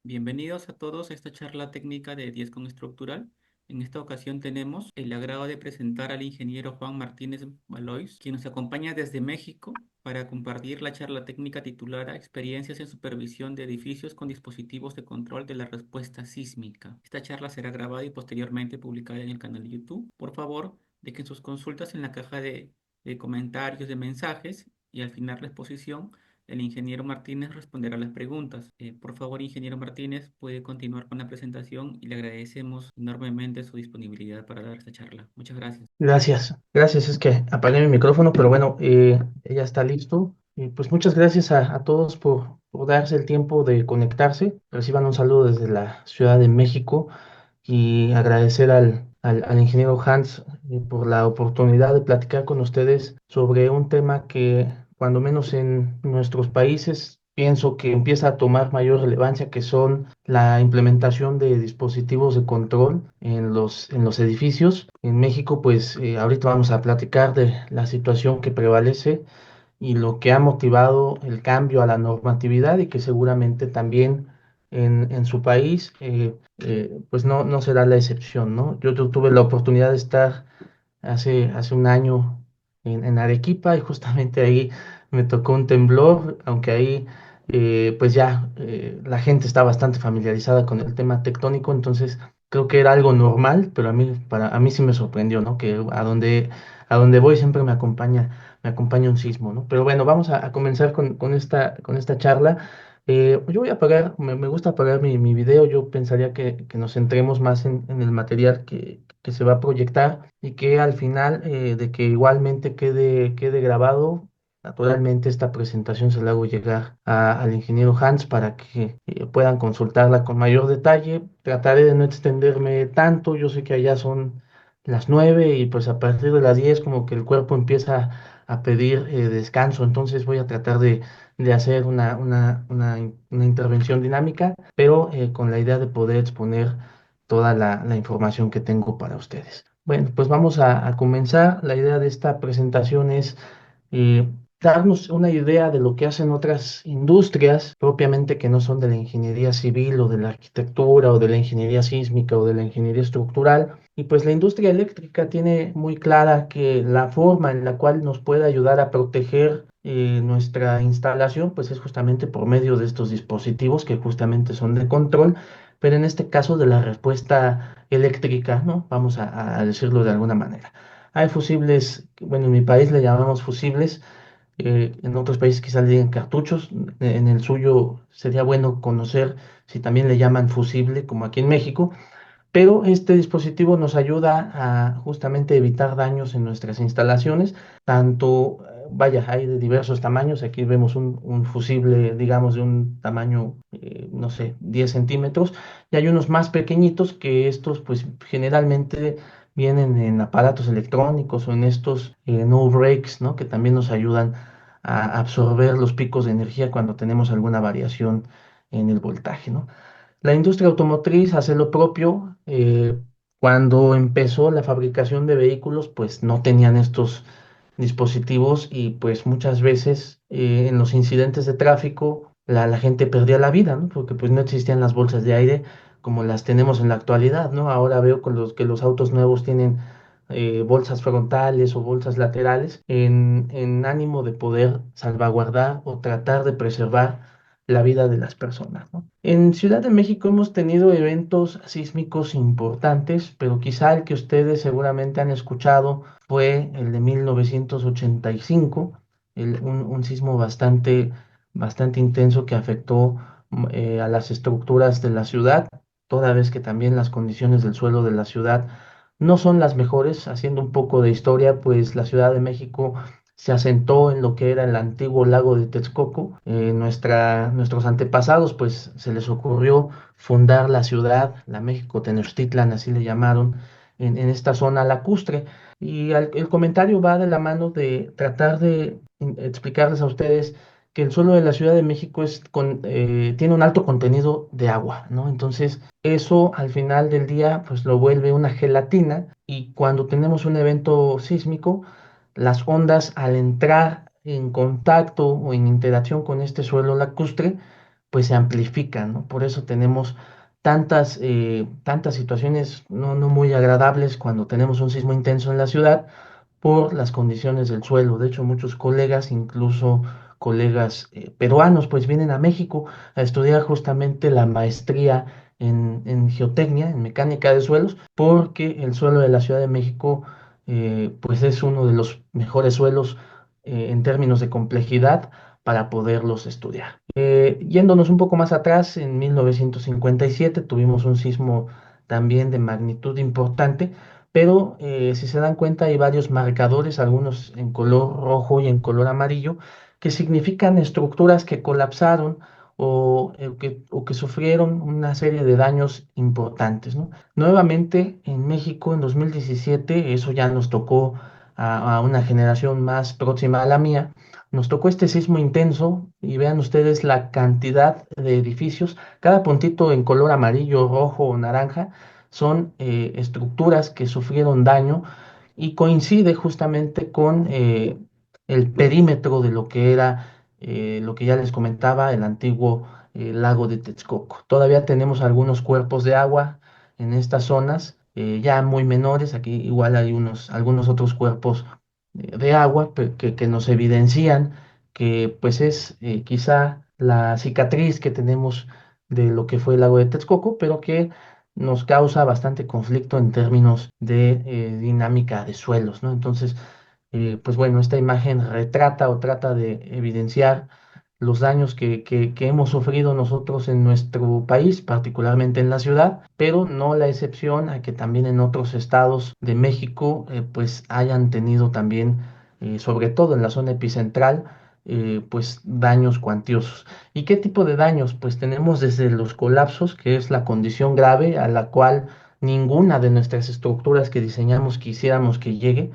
Bienvenidos a todos a esta charla técnica de Diezcom Estructural. En esta ocasión tenemos el agrado de presentar al ingeniero Juan Martínez Valois, quien nos acompaña desde México para compartir la charla técnica titulada Experiencias en supervisión de edificios con dispositivos de control de la respuesta sísmica. Esta charla será grabada y posteriormente publicada en el canal de YouTube. Por favor, dejen sus consultas en la caja de comentarios de mensajes y al final la exposición el ingeniero Martínez responderá las preguntas. Por favor, ingeniero Martínez, puede continuar con la presentación y le agradecemos enormemente su disponibilidad para dar esta charla. Muchas gracias. Gracias, es que apagué mi micrófono, pero bueno, ya está listo. Pues muchas gracias a todos por darse el tiempo de conectarse. Reciban un saludo desde la Ciudad de México y agradecer al ingeniero Hans por la oportunidad de platicar con ustedes sobre un tema que, cuando menos en nuestros países, pienso que empieza a tomar mayor relevancia, que son la implementación de dispositivos de control en los edificios. En México, pues ahorita vamos a platicar de la situación que prevalece y lo que ha motivado el cambio a la normatividad y que seguramente también en su país pues no será la excepción, ¿no? Yo tuve la oportunidad de estar hace un año en Arequipa y justamente ahí me tocó un temblor, aunque ahí pues ya la gente está bastante familiarizada con el tema tectónico, entonces creo que era algo normal, pero a mí sí me sorprendió, ¿no? Que a donde voy siempre me acompaña un sismo, ¿no? Pero bueno, vamos a comenzar con esta charla. Yo voy a apagar, me gusta apagar mi video. Yo pensaría que nos centremos más en el material que se va a proyectar y que al final de que igualmente quede grabado. Naturalmente esta presentación se la hago llegar al ingeniero Hans para que puedan consultarla con mayor detalle. Trataré de no extenderme tanto. Yo sé que allá son las 9 y pues a partir de las 10 como que el cuerpo empieza a pedir descanso. Entonces voy a tratar de hacer una intervención dinámica, pero con la idea de poder exponer toda la información que tengo para ustedes. Bueno, pues vamos a comenzar. La idea de esta presentación es eh, darnos una idea de lo que hacen otras industrias, propiamente que no son de la ingeniería civil o de la arquitectura o de la ingeniería sísmica o de la ingeniería estructural. Y pues la industria eléctrica tiene muy clara que la forma en la cual nos puede ayudar a proteger nuestra instalación, pues es justamente por medio de estos dispositivos que justamente son de control, pero en este caso de la respuesta eléctrica, ¿no? Vamos a decirlo de alguna manera. Hay fusibles, bueno, en mi país le llamamos fusibles, en otros países quizás le digan cartuchos, en el suyo sería bueno conocer si también le llaman fusible, como aquí en México, pero este dispositivo nos ayuda a justamente evitar daños en nuestras instalaciones, tanto, vaya, hay de diversos tamaños. Aquí vemos un fusible, digamos, de un tamaño, no sé, 10 centímetros, y hay unos más pequeñitos que estos, pues generalmente vienen en aparatos electrónicos o en estos no breaks, ¿no? Que también nos ayudan a absorber los picos de energía cuando tenemos alguna variación en el voltaje, ¿no? La industria automotriz hace lo propio. Cuando empezó la fabricación de vehículos, pues no tenían estos dispositivos y pues muchas veces en los incidentes de tráfico la gente perdía la vida, ¿no? Porque pues no existían las bolsas de aire como las tenemos en la actualidad, ¿no? Ahora veo con que los autos nuevos tienen bolsas frontales o bolsas laterales en ánimo de poder salvaguardar o tratar de preservar la vida de las personas, ¿no? En Ciudad de México hemos tenido eventos sísmicos importantes, pero quizá el que ustedes seguramente han escuchado fue el de 1985, un sismo bastante intenso que afectó a las estructuras de la ciudad, toda vez que también las condiciones del suelo de la ciudad no son las mejores. Haciendo un poco de historia, pues la Ciudad de México se asentó en lo que era el antiguo lago de Texcoco. Nuestros antepasados, pues se les ocurrió fundar la ciudad, la México Tenochtitlan, así le llamaron, en esta zona lacustre. Y el comentario va de la mano de tratar de explicarles a ustedes que el suelo de la Ciudad de México tiene un alto contenido de agua, ¿no? Entonces, eso al final del día, pues lo vuelve una gelatina, y cuando tenemos un evento sísmico, las ondas al entrar en contacto o en interacción con este suelo lacustre, pues se amplifican, ¿no? Por eso tenemos tantas situaciones no muy agradables cuando tenemos un sismo intenso en la ciudad por las condiciones del suelo. De hecho, muchos colegas, incluso colegas peruanos, pues vienen a México a estudiar justamente la maestría en geotecnia, en mecánica de suelos, porque el suelo de la Ciudad de México, pues es uno de los mejores suelos en términos de complejidad para poderlos estudiar. Yéndonos un poco más atrás, en 1957 tuvimos un sismo también de magnitud importante, pero si se dan cuenta hay varios marcadores, algunos en color rojo y en color amarillo, que significan estructuras que colapsaron o que sufrieron una serie de daños importantes, ¿no? Nuevamente en México en 2017, eso ya nos tocó a una generación más próxima a la mía, nos tocó este sismo intenso y vean ustedes la cantidad de edificios, cada puntito en color amarillo, rojo o naranja son estructuras que sufrieron daño y coincide justamente con el perímetro de lo que era, lo que ya les comentaba, el antiguo lago de Texcoco. Todavía tenemos algunos cuerpos de agua en estas zonas, ya muy menores, aquí igual hay algunos otros cuerpos de agua que nos evidencian que pues es quizá la cicatriz que tenemos de lo que fue el lago de Texcoco, pero que nos causa bastante conflicto en términos de dinámica de suelos, ¿no? Entonces, pues bueno, esta imagen retrata o trata de evidenciar los daños que hemos sufrido nosotros en nuestro país, particularmente en la ciudad, pero no la excepción a que también en otros estados de México, pues hayan tenido también, sobre todo en la zona epicentral, pues daños cuantiosos. ¿Y qué tipo de daños? Pues tenemos desde los colapsos, que es la condición grave a la cual ninguna de nuestras estructuras que diseñamos quisiéramos que llegue,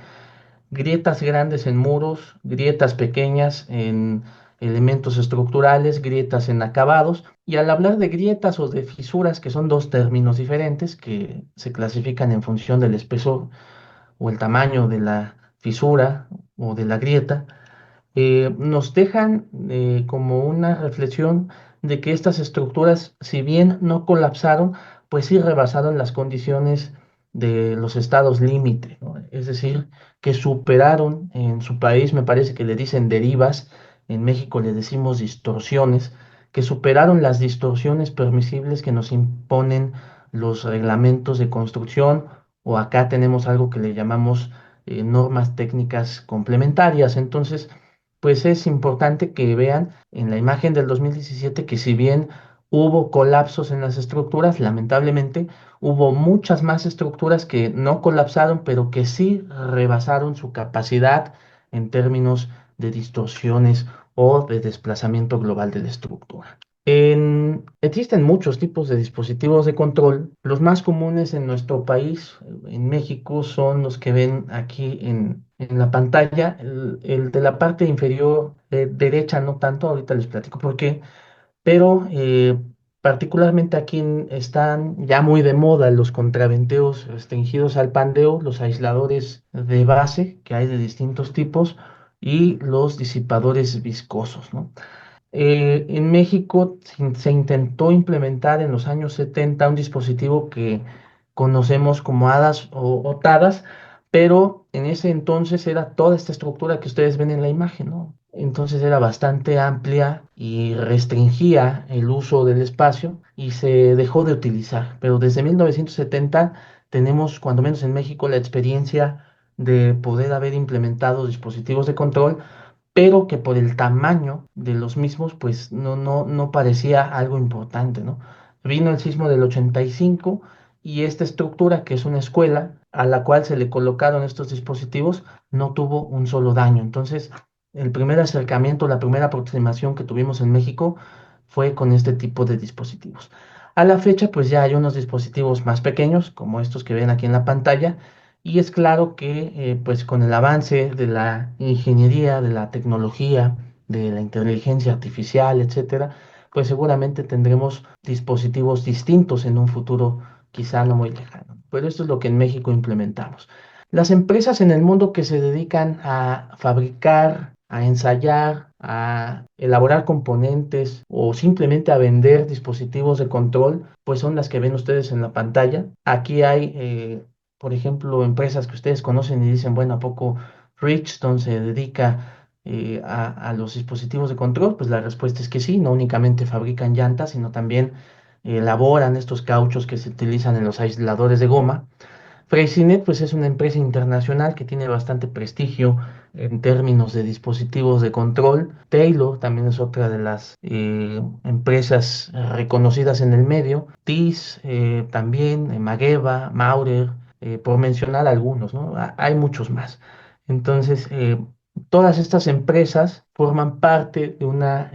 grietas grandes en muros, grietas pequeñas en elementos estructurales, grietas en acabados. Y al hablar de grietas o de fisuras, que son dos términos diferentes que se clasifican en función del espesor o el tamaño de la fisura o de la grieta, nos dejan como una reflexión de que estas estructuras, si bien no colapsaron, pues sí rebasaron las condiciones de los estados límite, ¿no? Es decir, que superaron en su país, me parece que le dicen derivas, en México le decimos distorsiones, que superaron las distorsiones permisibles que nos imponen los reglamentos de construcción, o acá tenemos algo que le llamamos normas técnicas complementarias. Entonces, pues es importante que vean en la imagen del 2017 que si bien hubo colapsos en las estructuras, lamentablemente hubo muchas más estructuras que no colapsaron, pero que sí rebasaron su capacidad en términos de distorsiones o de desplazamiento global de la estructura. Existen muchos tipos de dispositivos de control. Los más comunes en nuestro país, en México, son los que ven aquí en la pantalla. El de la parte inferior derecha no tanto, ahorita les platico por qué, pero particularmente aquí están ya muy de moda los contraventeos restringidos al pandeo, los aisladores de base que hay de distintos tipos y los disipadores viscosos, ¿no? En México se intentó implementar en los años 70 un dispositivo que conocemos como HADAS o TADAS, pero en ese entonces era toda esta estructura que ustedes ven en la imagen, ¿no? Entonces era bastante amplia y restringía el uso del espacio y se dejó de utilizar. Pero desde 1970 tenemos, cuando menos en México, la experiencia de poder haber implementado dispositivos de control, pero que por el tamaño de los mismos, pues no parecía algo importante, ¿no? Vino el sismo del 85 y esta estructura, que es una escuela a la cual se le colocaron estos dispositivos, no tuvo un solo daño. Entonces, el primer acercamiento, la primera aproximación que tuvimos en México fue con este tipo de dispositivos. A la fecha, pues ya hay unos dispositivos más pequeños, como estos que ven aquí en la pantalla, y es claro que pues con el avance de la ingeniería, de la tecnología, de la inteligencia artificial, etcétera, pues seguramente tendremos dispositivos distintos en un futuro quizá no muy lejano. Pero esto es lo que en México implementamos. Las empresas en el mundo que se dedican a fabricar, a ensayar, a elaborar componentes o simplemente a vender dispositivos de control, pues son las que ven ustedes en la pantalla. Aquí hay, por ejemplo, empresas que ustedes conocen y dicen, bueno, ¿a poco Bridgestone se dedica a los dispositivos de control? Pues la respuesta es que sí, no únicamente fabrican llantas, sino también elaboran estos cauchos que se utilizan en los aisladores de goma. Freycinet, pues es una empresa internacional que tiene bastante prestigio en términos de dispositivos de control. Taylor también es otra de las empresas reconocidas en el medio. TIS también, Mageva, Maurer, por mencionar algunos, ¿no? Hay muchos más. Entonces, todas estas empresas forman parte de una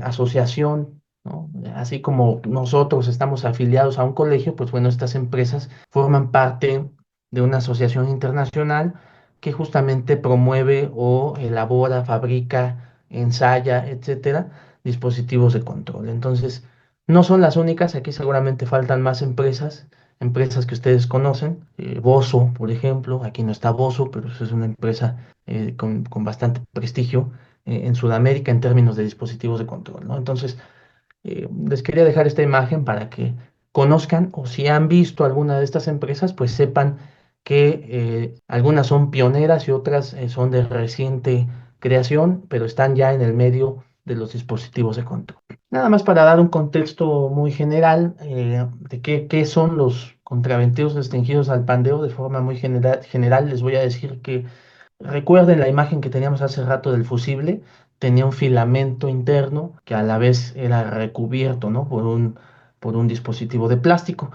asociación, ¿no? Así como nosotros estamos afiliados a un colegio, pues bueno, estas empresas forman parte de una asociación internacional que justamente promueve o elabora, fabrica, ensaya, etcétera, dispositivos de control. Entonces, no son las únicas, aquí seguramente faltan más empresas, empresas que ustedes conocen. Boso, por ejemplo, aquí no está Boso, pero es una empresa con bastante prestigio en Sudamérica en términos de dispositivos de control, ¿no? Entonces, les quería dejar esta imagen para que conozcan o si han visto alguna de estas empresas, pues sepan que algunas son pioneras y otras son de reciente creación, pero están ya en el medio de los dispositivos de control. Nada más para dar un contexto muy general de qué son los contraventeos restringidos al pandeo, de forma muy general les voy a decir que recuerden la imagen que teníamos hace rato del fusible, tenía un filamento interno que a la vez era recubierto, ¿no? Por un dispositivo de plástico.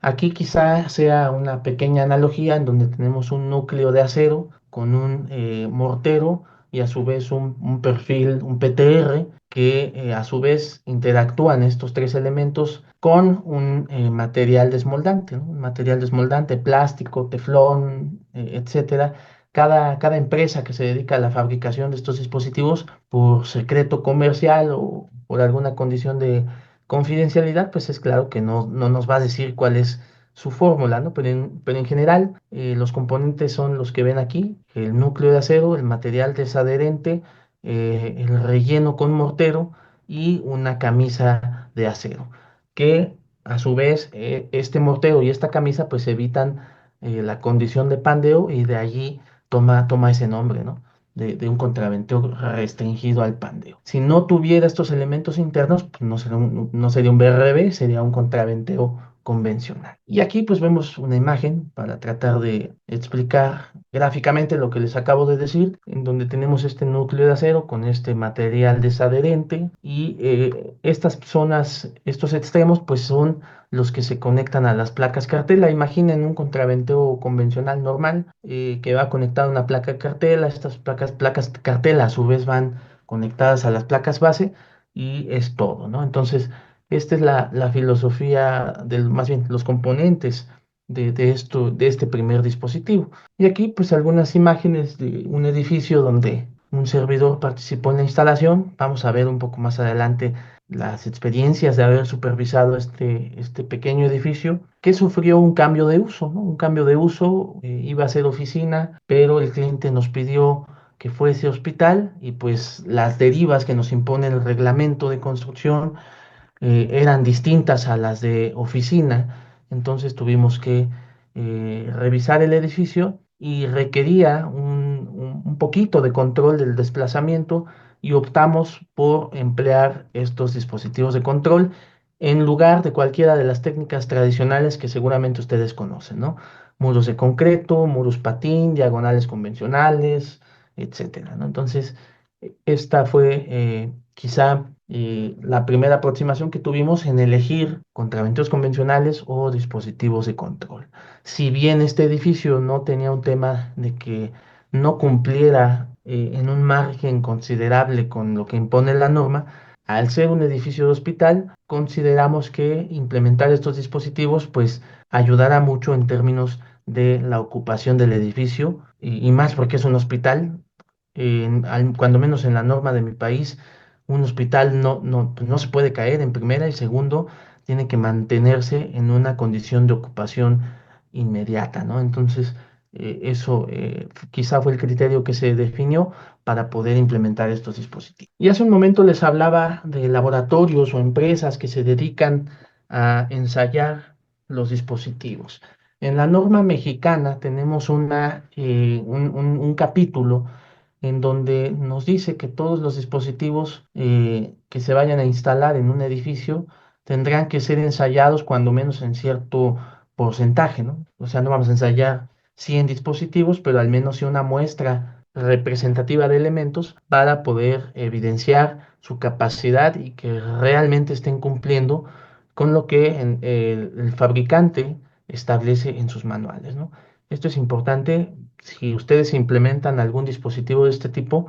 Aquí quizá sea una pequeña analogía en donde tenemos un núcleo de acero con un mortero y a su vez un perfil, un PTR, que a su vez interactúan estos tres elementos con un material desmoldante, ¿no? Un material desmoldante, plástico, teflón, etcétera. Cada empresa que se dedica a la fabricación de estos dispositivos por secreto comercial o por alguna condición de confidencialidad, pues es claro que no nos va a decir cuál es su fórmula, ¿no? Pero en general, los componentes son los que ven aquí: el núcleo de acero, el material desadherente, el relleno con mortero y una camisa de acero, que a su vez este mortero y esta camisa pues evitan la condición de pandeo y de allí toma ese nombre, ¿no? De un contraventeo restringido al pandeo. Si no tuviera estos elementos internos, pues no sería un BRB, sería un contraventeo convencional. Y aquí pues vemos una imagen para tratar de explicar gráficamente lo que les acabo de decir, en donde tenemos este núcleo de acero con este material desadherente y estas zonas, estos extremos pues son los que se conectan a las placas cartela. Imaginen un contraventeo convencional normal que va conectado a una placa cartela. Estas placas cartela a su vez van conectadas a las placas base y es todo, ¿no? Entonces, esta es la filosofía más bien, los componentes de este primer dispositivo. Y aquí, pues, algunas imágenes de un edificio donde un servidor participó en la instalación. Vamos a ver un poco más adelante las experiencias de haber supervisado este pequeño edificio que sufrió un cambio de uso, ¿no? Un cambio de uso, iba a ser oficina, pero el cliente nos pidió que fuese hospital y pues las derivas que nos impone el reglamento de construcción eran distintas a las de oficina. Entonces tuvimos que revisar el edificio y requería un poquito de control del desplazamiento y optamos por emplear estos dispositivos de control en lugar de cualquiera de las técnicas tradicionales que seguramente ustedes conocen, ¿no? Muros de concreto, muros patín, diagonales convencionales, etcétera, ¿no? Entonces, esta fue quizá la primera aproximación que tuvimos en elegir contraventeos convencionales o dispositivos de control. Si bien este edificio no tenía un tema de que no cumpliera en un margen considerable con lo que impone la norma, al ser un edificio de hospital, consideramos que implementar estos dispositivos pues ayudará mucho en términos de la ocupación del edificio y más porque es un hospital. Cuando menos en la norma de mi país, un hospital pues no se puede caer en primera y segundo, tiene que mantenerse en una condición de ocupación inmediata, ¿no? Entonces, quizá fue el criterio que se definió para poder implementar estos dispositivos. Y hace un momento les hablaba de laboratorios o empresas que se dedican a ensayar los dispositivos. En la norma mexicana tenemos un capítulo en donde nos dice que todos los dispositivos que se vayan a instalar en un edificio tendrán que ser ensayados cuando menos en cierto porcentaje, ¿no? O sea, no vamos a ensayar 100 dispositivos, pero al menos sí una muestra representativa de elementos para poder evidenciar su capacidad y que realmente estén cumpliendo con lo que el fabricante establece en sus manuales, ¿no? Esto es importante. Si ustedes implementan algún dispositivo de este tipo,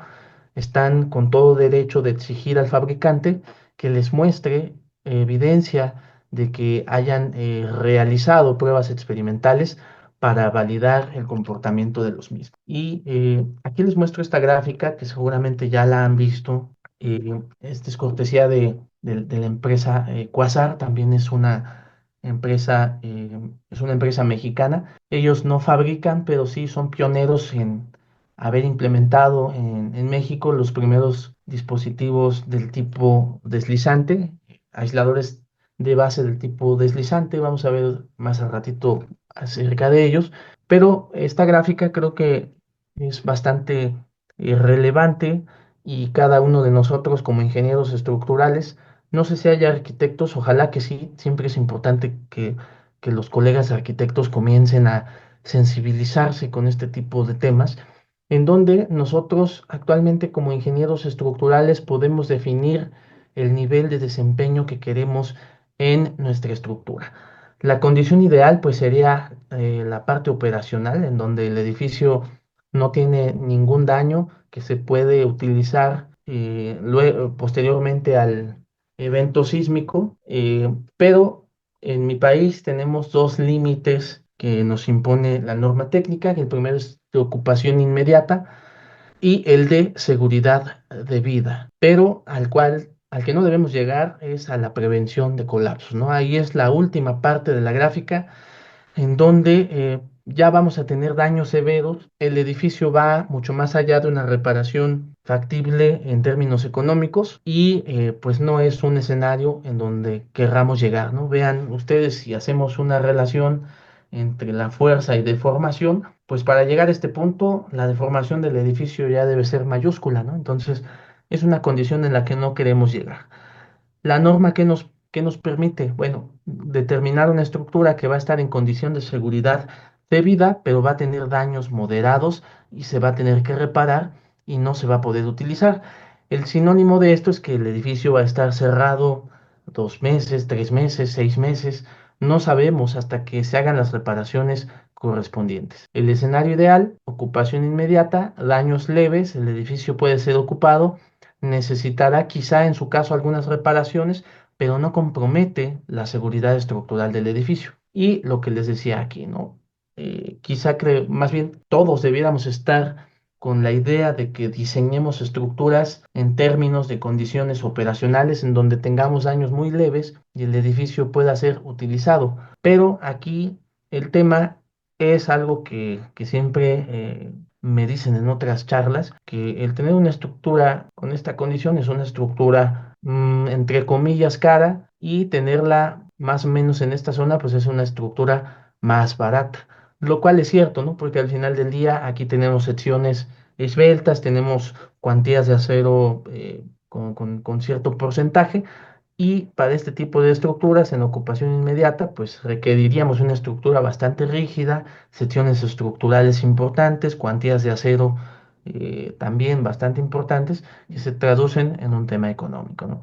están con todo derecho de exigir al fabricante que les muestre evidencia de que hayan realizado pruebas experimentales para validar el comportamiento de los mismos. Y aquí les muestro esta gráfica que seguramente ya la han visto. Esta es cortesía de la empresa Quasar, también es una empresa mexicana. Ellos no fabrican, pero sí son pioneros en haber implementado en México los primeros dispositivos del tipo deslizante, aisladores de base del tipo deslizante. Vamos a ver más al ratito acerca de ellos, pero esta gráfica creo que es bastante relevante y cada uno de nosotros como ingenieros estructurales, no sé si haya arquitectos, ojalá que sí, siempre es importante que los colegas arquitectos comiencen a sensibilizarse con este tipo de temas, en donde nosotros actualmente como ingenieros estructurales podemos definir el nivel de desempeño que queremos en nuestra estructura. La condición ideal pues sería la parte operacional, en donde el edificio no tiene ningún daño que se puede utilizar posteriormente al evento sísmico, pero en mi país tenemos dos límites que nos impone la norma técnica. El primero es de ocupación inmediata y el de seguridad de vida, pero al que no debemos llegar es a la prevención de colapsos, ¿no? Ahí es la última parte de la gráfica en donde ya vamos a tener daños severos. El edificio va mucho más allá de una reparación factible en términos económicos y pues no es un escenario en donde querramos llegar, ¿no? Vean ustedes si hacemos una relación entre la fuerza y deformación, pues para llegar a este punto la deformación del edificio ya debe ser mayúscula, ¿no? Entonces es una condición en la que no queremos llegar. La norma que nos permite, bueno, determinar una estructura que va a estar en condición de seguridad debida, pero va a tener daños moderados y se va a tener que reparar y no se va a poder utilizar. El sinónimo de esto es que el edificio va a estar cerrado 2 meses, 3 meses, 6 meses. No sabemos hasta que se hagan las reparaciones correspondientes. El escenario ideal, ocupación inmediata, daños leves, el edificio puede ser ocupado, necesitará quizá en su caso algunas reparaciones, pero no compromete la seguridad estructural del edificio. Y lo que les decía aquí, ¿no? Quizá más bien todos debiéramos estar con la idea de que diseñemos estructuras en términos de condiciones operacionales en donde tengamos daños muy leves y el edificio pueda ser utilizado. Pero aquí el tema es algo que siempre me dicen en otras charlas, que el tener una estructura con esta condición es una estructura entre comillas cara, y tenerla más o menos en esta zona pues es una estructura más barata. Lo cual es cierto, ¿no? Porque al final del día aquí tenemos secciones esbeltas, tenemos cuantías de acero con cierto porcentaje, y para este tipo de estructuras en ocupación inmediata, pues requeriríamos una estructura bastante rígida, secciones estructurales importantes, cuantías de acero también bastante importantes, que se traducen en un tema económico, ¿no?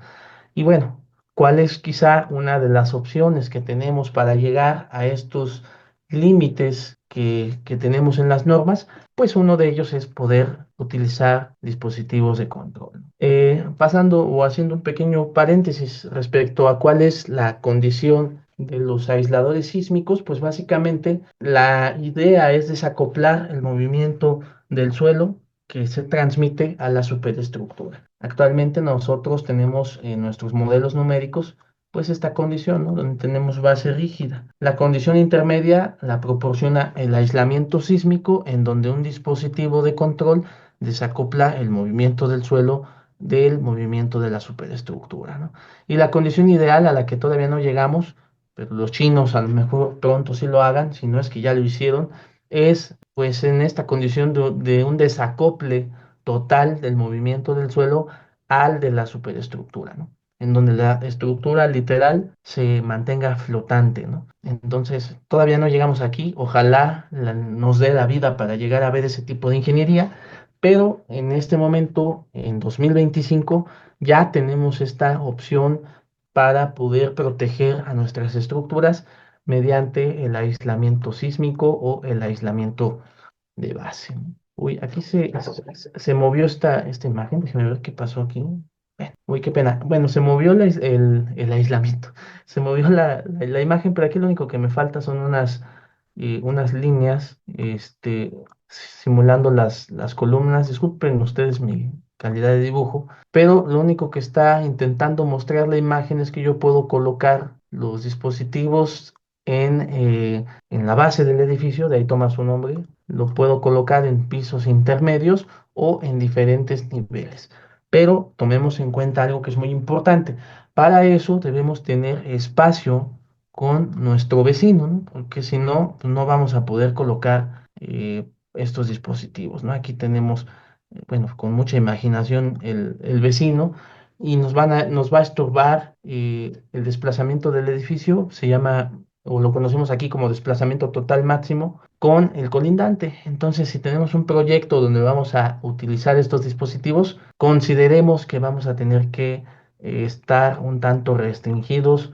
Y bueno, ¿cuál es quizá una de las opciones que tenemos para llegar a estos límites que tenemos en las normas? Pues uno de ellos es poder utilizar dispositivos de control. Pasando o haciendo un pequeño paréntesis respecto a cuál es la condición de los aisladores sísmicos, pues básicamente la idea es desacoplar el movimiento del suelo que se transmite a la superestructura. Actualmente nosotros tenemos nuestros modelos numéricos pues esta condición, ¿no? Donde tenemos base rígida. La condición intermedia la proporciona el aislamiento sísmico, en donde un dispositivo de control desacopla el movimiento del suelo del movimiento de la superestructura, ¿no? Y la condición ideal a la que todavía no llegamos, pero los chinos a lo mejor pronto sí lo hagan, si no es que ya lo hicieron, es pues en esta condición de un desacople total del movimiento del suelo al de la superestructura, ¿no? En donde la estructura literal se mantenga flotante, ¿no? Entonces, todavía no llegamos aquí, ojalá nos dé la vida para llegar a ver ese tipo de ingeniería, pero en este momento, en 2025, ya tenemos esta opción para poder proteger a nuestras estructuras mediante el aislamiento sísmico o el aislamiento de base. Uy, aquí se movió esta imagen. Déjame ver qué pasó aquí. Uy, qué pena. Bueno, se movió el aislamiento. Se movió la imagen, pero aquí lo único que me falta son unas líneas, simulando las columnas. Disculpen ustedes mi calidad de dibujo, pero lo único que está intentando mostrar la imagen es que yo puedo colocar los dispositivos en la base del edificio, de ahí toma su nombre. Lo puedo colocar en pisos intermedios o en diferentes niveles. Pero tomemos en cuenta algo que es muy importante. Para eso debemos tener espacio con nuestro vecino, ¿no? Porque si no, pues no vamos a poder colocar estos dispositivos, ¿no? Aquí tenemos, bueno, con mucha imaginación el vecino y nos va a estorbar el desplazamiento del edificio, se llama, o lo conocemos aquí como desplazamiento total máximo, con el colindante. Entonces, si tenemos un proyecto donde vamos a utilizar estos dispositivos, consideremos que vamos a tener que estar un tanto restringidos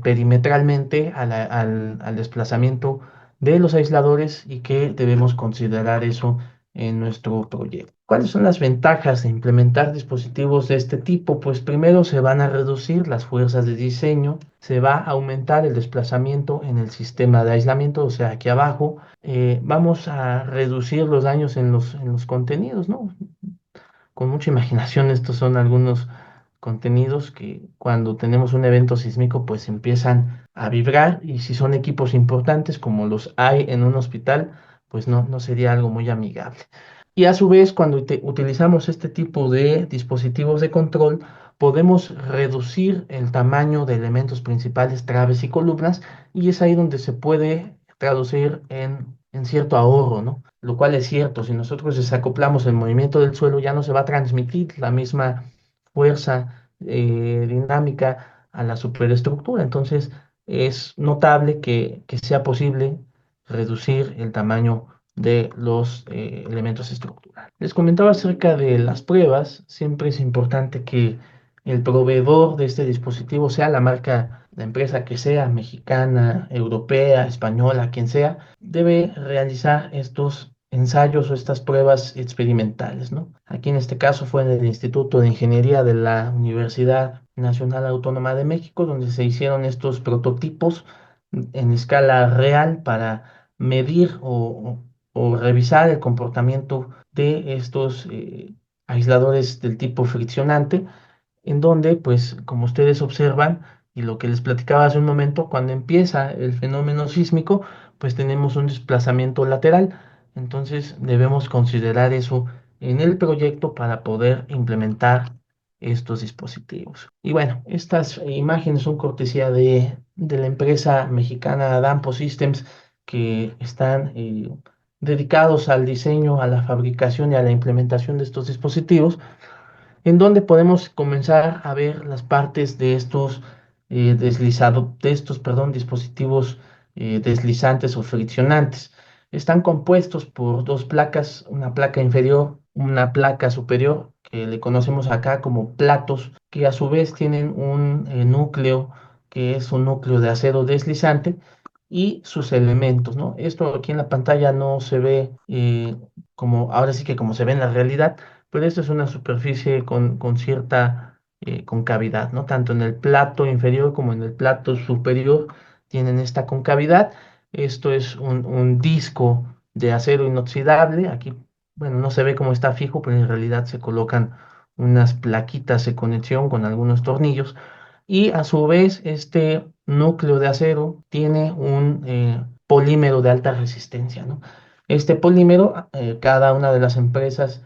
perimetralmente al desplazamiento de los aisladores y que debemos considerar eso en nuestro proyecto. ¿Cuáles son las ventajas de implementar dispositivos de este tipo? Pues primero se van a reducir las fuerzas de diseño, se va a aumentar el desplazamiento en el sistema de aislamiento, o sea, aquí abajo, vamos a reducir los daños en los contenidos, ¿no? Con mucha imaginación, estos son algunos contenidos que cuando tenemos un evento sísmico pues empiezan a vibrar y si son equipos importantes como los hay en un hospital, pues no sería algo muy amigable. Y a su vez, cuando utilizamos este tipo de dispositivos de control, podemos reducir el tamaño de elementos principales, traves y columnas, y es ahí donde se puede traducir en cierto ahorro, ¿no? Lo cual es cierto, si nosotros desacoplamos el movimiento del suelo, ya no se va a transmitir la misma fuerza dinámica a la superestructura. Entonces, es notable que sea posible reducir el tamaño de los elementos estructurales. Les comentaba acerca de las pruebas. Siempre es importante que el proveedor de este dispositivo sea la marca, la empresa que sea, mexicana, europea, española, quien sea, debe realizar estos ensayos o estas pruebas experimentales, ¿no? Aquí en este caso fue en el Instituto de Ingeniería de la Universidad Nacional Autónoma de México, donde se hicieron estos prototipos en escala real para medir o revisar el comportamiento de estos aisladores del tipo friccionante en donde, pues, como ustedes observan, y lo que les platicaba hace un momento, cuando empieza el fenómeno sísmico, pues tenemos un desplazamiento lateral. Entonces, debemos considerar eso en el proyecto para poder implementar estos dispositivos. Y bueno, estas imágenes son cortesía de la empresa mexicana Dampo Systems, que están dedicados al diseño, a la fabricación y a la implementación de estos dispositivos en donde podemos comenzar a ver las partes de estos dispositivos deslizantes o friccionantes. Están compuestos por dos placas, una placa inferior, una placa superior, que le conocemos acá como platos, que a su vez tienen un núcleo que es un núcleo de acero deslizante y sus elementos, ¿no? Esto aquí en la pantalla no se ve como, ahora sí que como se ve en la realidad, pero esta es una superficie con cierta concavidad, ¿no? Tanto en el plato inferior como en el plato superior tienen esta concavidad. Esto es un disco de acero inoxidable. Aquí, bueno, no se ve cómo está fijo, pero en realidad se colocan unas plaquitas de conexión con algunos tornillos y a su vez este núcleo de acero tiene un polímero de alta resistencia, ¿no? Este polímero, cada una de las empresas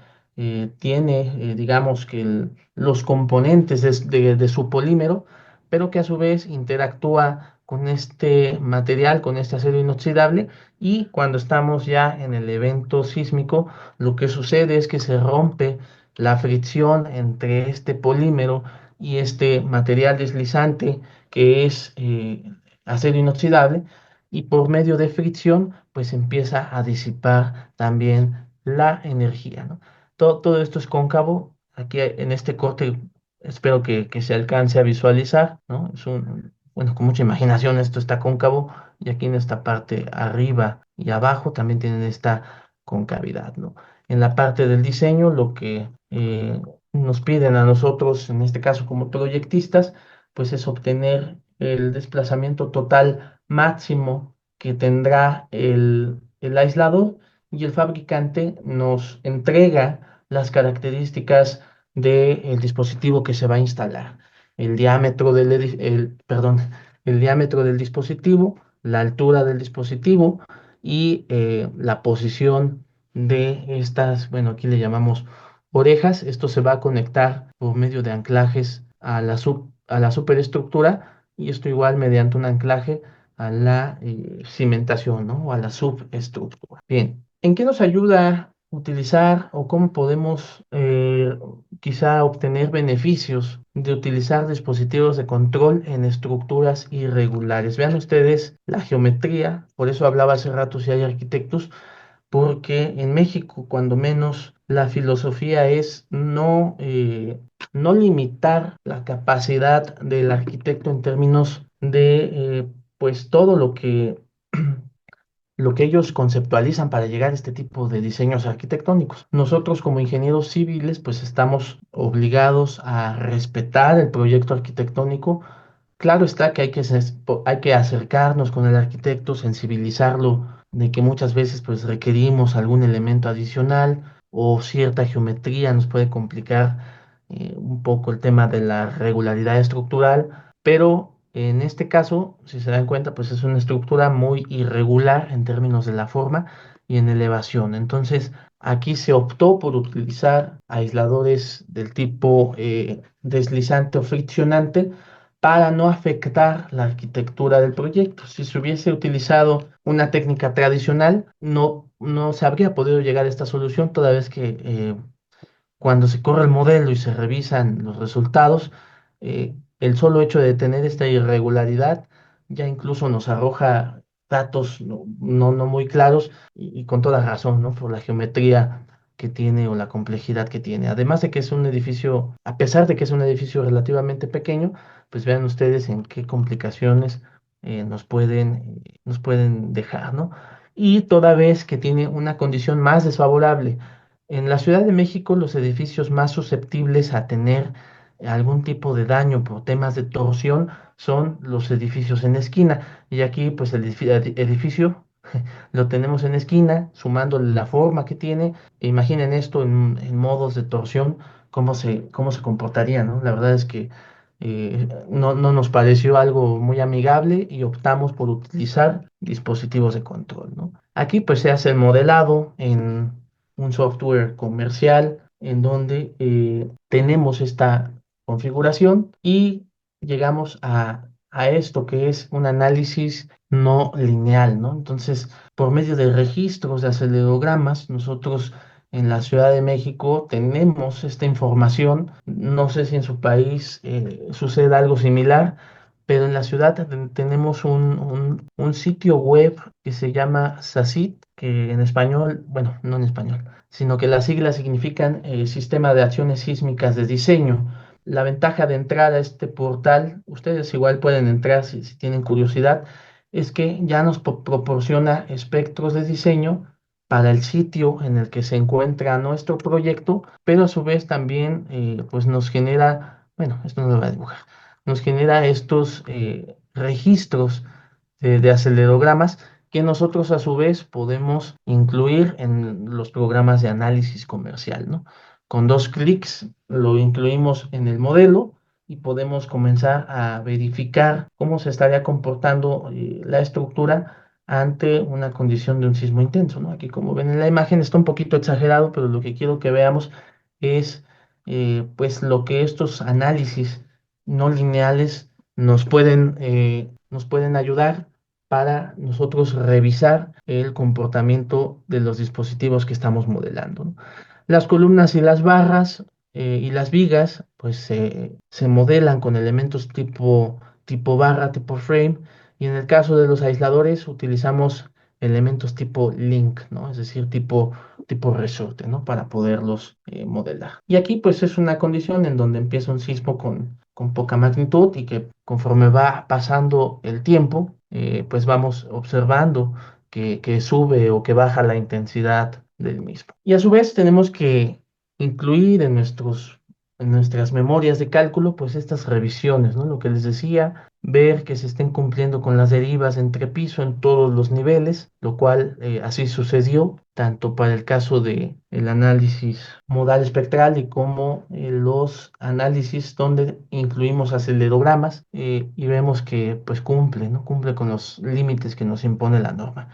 tiene, digamos que los componentes de su polímero, pero que a su vez interactúa con este material, con este acero inoxidable, y cuando estamos ya en el evento sísmico, lo que sucede es que se rompe la fricción entre este polímero y este material deslizante que es acero inoxidable, y por medio de fricción pues empieza a disipar también la energía, ¿no? Todo esto es cóncavo. Aquí en este corte espero que se alcance a visualizar, ¿no? Bueno, con mucha imaginación esto está cóncavo, y aquí en esta parte arriba y abajo también tienen esta concavidad, ¿no? En la parte del diseño, lo que nos piden a nosotros, en este caso como proyectistas, pues es obtener el desplazamiento total máximo que tendrá el aislador, y el fabricante nos entrega las características del dispositivo que se va a instalar. El diámetro perdón, el diámetro del dispositivo, la altura del dispositivo y la posición de estas, bueno, aquí le llamamos orejas. Esto se va a conectar por medio de anclajes a la superestructura, y esto igual mediante un anclaje a la cimentación, ¿no? O a la subestructura. Bien, ¿en qué nos ayuda utilizar, o cómo podemos quizá obtener beneficios de utilizar dispositivos de control en estructuras irregulares? Vean ustedes la geometría, por eso hablaba hace rato si hay arquitectos, porque en México, cuando menos, la filosofía es no limitar la capacidad del arquitecto en términos de, pues, todo lo que ellos conceptualizan para llegar a este tipo de diseños arquitectónicos. Nosotros como ingenieros civiles, pues estamos obligados a respetar el proyecto arquitectónico. Claro está que hay que acercarnos con el arquitecto, sensibilizarlo de que muchas veces pues requerimos algún elemento adicional, o cierta geometría nos puede complicar un poco el tema de la regularidad estructural, pero en este caso, si se dan cuenta, pues es una estructura muy irregular en términos de la forma y en elevación. Entonces, aquí se optó por utilizar aisladores del tipo deslizante o friccionante para no afectar la arquitectura del proyecto. Si se hubiese utilizado una técnica tradicional, no se habría podido llegar a esta solución, toda vez que cuando se corre el modelo y se revisan los resultados, el solo hecho de tener esta irregularidad ya incluso nos arroja datos no muy claros, y con toda razón, ¿no? Por la geometría que tiene o la complejidad que tiene. Además de que es un edificio, a pesar de que es un edificio relativamente pequeño, pues vean ustedes en qué complicaciones nos pueden dejar, ¿no? Y toda vez que tiene una condición más desfavorable. En la Ciudad de México, los edificios más susceptibles a tener algún tipo de daño por temas de torsión son los edificios en esquina. Y aquí, pues el edificio lo tenemos en esquina, sumándole la forma que tiene. Imaginen esto en modos de torsión, cómo se comportaría, ¿no? La verdad es que no nos pareció algo muy amigable, y optamos por utilizar dispositivos de control, ¿no? Aquí pues se hace el modelado en un software comercial, en donde tenemos esta configuración y llegamos a esto que es un análisis no lineal, ¿no? Entonces, por medio de registros de acelerogramas, nosotros en la Ciudad de México tenemos esta información. No sé si en su país sucede algo similar, pero en la ciudad tenemos un sitio web que se llama SACIT, que en español, bueno, no en español, sino que las siglas significan Sistema de Acciones Sísmicas de Diseño. La ventaja de entrar a este portal, ustedes igual pueden entrar si tienen curiosidad, es que ya nos proporciona espectros de diseño para el sitio en el que se encuentra nuestro proyecto, pero a su vez también pues nos genera, bueno, esto no lo voy a dibujar, nos genera estos registros de acelerogramas, que nosotros a su vez podemos incluir en los programas de análisis comercial, ¿no? Con dos clics lo incluimos en el modelo, y podemos comenzar a verificar cómo se estaría comportando la estructura ante una condición de un sismo intenso, ¿no? Aquí, como ven en la imagen, está un poquito exagerado, pero lo que quiero que veamos es pues lo que estos análisis no lineales nos pueden ayudar para nosotros revisar el comportamiento de los dispositivos que estamos modelando, ¿no? Las columnas y las barras y las vigas, pues se modelan con elementos tipo barra, tipo frame, y en el caso de los aisladores utilizamos elementos tipo link, ¿no? Es decir, tipo resorte, ¿no? Para poderlos modelar. Y aquí, pues, es una condición en donde empieza un sismo con poca magnitud y que conforme va pasando el tiempo, pues vamos observando que sube o que baja la intensidad del mismo. Y a su vez tenemos que incluir en nuestras memorias de cálculo, pues estas revisiones, ¿no? Lo que les decía, ver que se estén cumpliendo con las derivas entre piso en todos los niveles, lo cual así sucedió tanto para el caso de el análisis modal espectral y como los análisis donde incluimos acelerogramas y vemos que pues cumple, ¿no? Cumple con los límites que nos impone la norma.